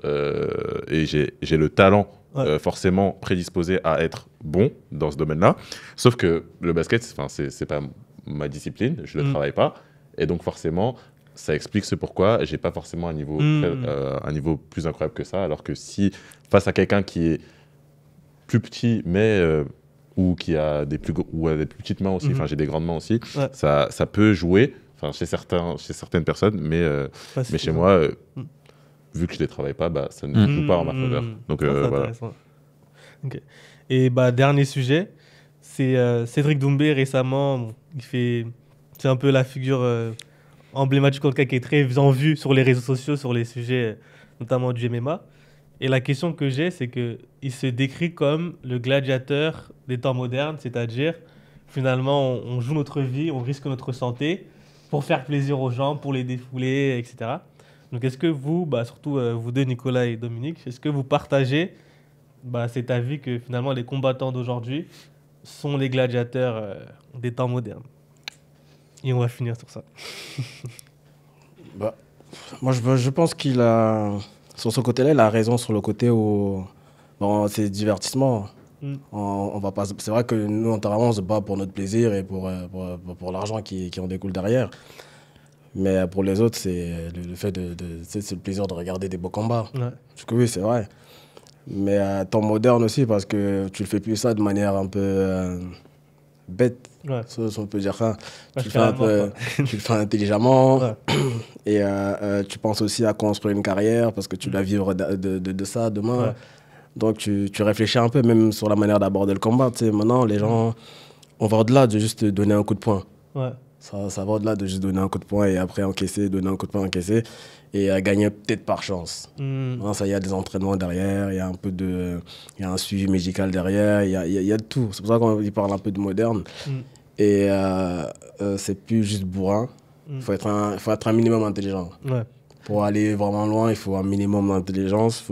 et j'ai le talent Ouais. forcément prédisposé à être bon dans ce domaine-là. Sauf que le basket, c'est pas ma discipline, je le travaille pas. Et donc, forcément, ça explique ce pourquoi j'ai pas forcément un niveau, un niveau plus incroyable que ça. Alors que si, face à quelqu'un qui est plus petit, mais ou qui a des plus petites mains aussi, enfin, j'ai des grandes mains aussi, Ouais. ça peut jouer. Enfin, chez certaines personnes, mais Pas chez suffisant. moi, vu que je ne les travaille pas, bah, ça ne joue pas en ma faveur. Donc Ça, c'est voilà. intéressant. Ok. Et dernier sujet, c'est Cédric Doumbé récemment. Bon, c'est un peu la figure emblématique en tout cas qui est très en vue sur les réseaux sociaux, sur les sujets notamment du MMA. Et la question que j'ai, c'est qu'il se décrit comme le gladiateur des temps modernes, c'est-à-dire finalement on joue notre vie, on risque notre santé pour faire plaisir aux gens, pour les défouler, etc. Donc est-ce que vous, surtout vous deux, Nicolas et Dominique, est-ce que vous partagez cet avis que finalement les combattants d'aujourd'hui sont les gladiateurs des temps modernes? Et on va finir sur ça. Moi, je pense qu'il a, sur ce côté-là, il a raison sur le côté où c'est divertissement. On va pas, c'est vrai que nous, on se bat pour notre plaisir et pour l'argent qui en découle derrière. Mais pour les autres, c'est le fait c'est le plaisir de regarder des beaux combats. Ouais. Parce que oui, c'est vrai. Mais temps moderne aussi, parce que tu le fais plus ça de manière un peu bête, Ouais. si on peut dire ça. Ouais, Tu le fais un peu, carrément, tu le fais intelligemment. Ouais. Et tu penses aussi à construire une carrière parce que tu dois vivre de ça demain. Ouais. Donc tu réfléchis un peu même sur la manière d'aborder le combat. Tu sais, maintenant, les gens, on va au-delà de juste donner un coup de poing. Ouais. Ça va au-delà de juste donner un coup de poing et après encaisser, donner un coup de poing, encaisser et gagner peut-être par chance. Non, ça, il y a des entraînements derrière, il y a un peu il y a un suivi médical derrière, il y a de tout. C'est pour ça qu'on parle un peu de moderne. Et c'est plus juste bourrin. Il faut être un minimum intelligent. Ouais. Pour aller vraiment loin, il faut un minimum d'intelligence.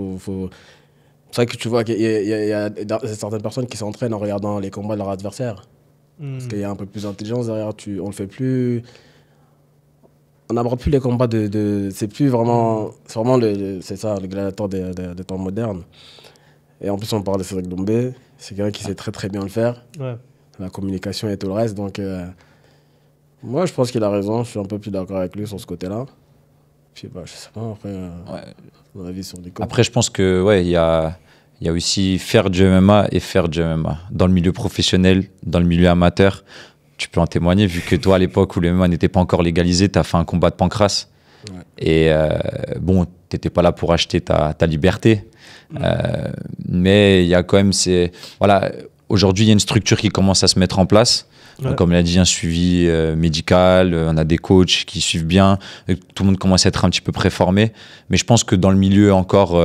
C'est vrai que tu vois qu'il y a certaines personnes qui s'entraînent en regardant les combats de leur adversaire. Parce qu'il y a un peu plus d'intelligence derrière. On le fait plus. On n'aborde plus les combats c'est plus vraiment. C'est vraiment c'est ça, le gladiateur des temps modernes. Et en plus, on parle de Cédric Doumbé. C'est quelqu'un qui sait très très bien le faire. Ouais. La communication et tout le reste. Donc, moi, je pense qu'il a raison. Je suis un peu plus d'accord avec lui sur ce côté-là. Puis, je sais pas, après, mon avis sur les Après, je pense que il y a aussi faire du MMA et faire du MMA. Dans le milieu professionnel, dans le milieu amateur, tu peux en témoigner, vu que toi, à l'époque où le MMA n'était pas encore légalisé, tu as fait un combat de pancrace. Ouais. Et bon, tu n'étais pas là pour acheter ta liberté. Mais il y a quand même aujourd'hui, il y a une structure qui commence à se mettre en place. Ouais. Comme l'a dit, un suivi médical, on a des coachs qui suivent bien, tout le monde commence à être un petit peu préformé. Mais je pense que dans le milieu encore,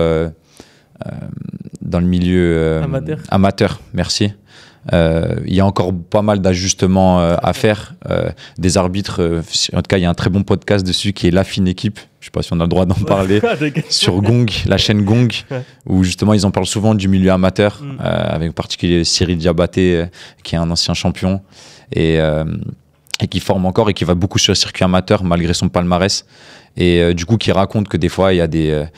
amateur, merci. Il y a encore pas mal d'ajustements à faire. Des arbitres, en tout cas, il y a un très bon podcast dessus qui est La Fine Équipe. Je ne sais pas si on a le droit d'en parler. Sur Gong, la chaîne Gong, où justement ils en parlent souvent du milieu amateur, avec en particulier Cyril Diabaté, qui est un ancien champion, et qui forme encore et qui va beaucoup sur le circuit amateur malgré son palmarès. Et du coup, qui raconte que des fois, il y a des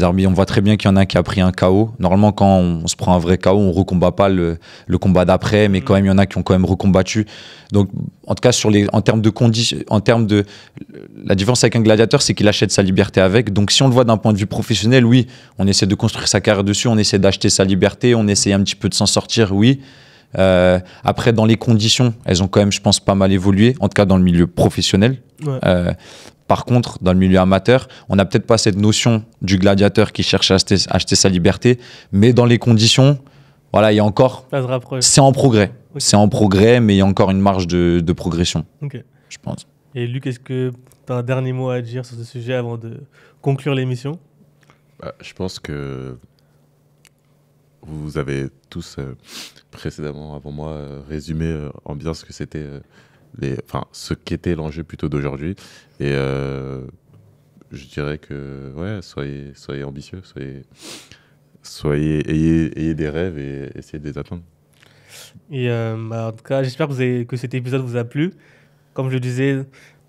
arbitres. On voit très bien qu'il y en a un qui a pris un KO. Normalement, quand on se prend un vrai KO, on ne recombat pas le combat d'après, mais quand même, il y en a qui ont quand même recombattu. Donc, en tout cas, en termes de conditions, la différence avec un gladiateur, c'est qu'il achète sa liberté avec. Donc, si on le voit d'un point de vue professionnel, oui, on essaie de construire sa carrière dessus, on essaie d'acheter sa liberté, on essaie un petit peu de s'en sortir, oui. Après, dans les conditions, elles ont quand même, je pense, pas mal évolué, en tout cas dans le milieu professionnel. Ouais. Par contre, dans le milieu amateur, on n'a peut-être pas cette notion du gladiateur qui cherche à acheter sa liberté, mais dans les conditions, voilà, il y a encore. C'est en progrès. Okay. C'est en progrès, mais il y a encore une marge de progression. Okay. Je pense. Et Luc, est-ce que tu as un dernier mot à dire sur ce sujet avant de conclure l'émission? Je pense que vous avez tous précédemment, avant moi, résumé en bien ce que c'était. Ce qu'était l'enjeu plutôt d'aujourd'hui. Et je dirais que soyez ambitieux, ayez des rêves et essayez de les atteindre. Et en tout cas, j'espère que cet épisode vous a plu. Comme je disais,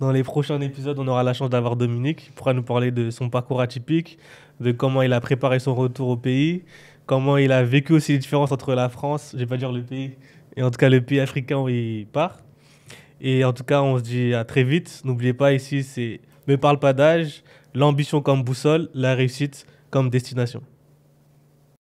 dans les prochains épisodes, on aura la chance d'avoir Dominique qui pourra nous parler de son parcours atypique, de comment il a préparé son retour au pays, comment il a vécu aussi les différences entre la France, je ne vais pas dire le pays, et en tout cas le pays africain où il part. Et en tout cas, on se dit à très vite. N'oubliez pas, ici, c'est Ne parle pas d'âge, l'ambition comme boussole, la réussite comme destination.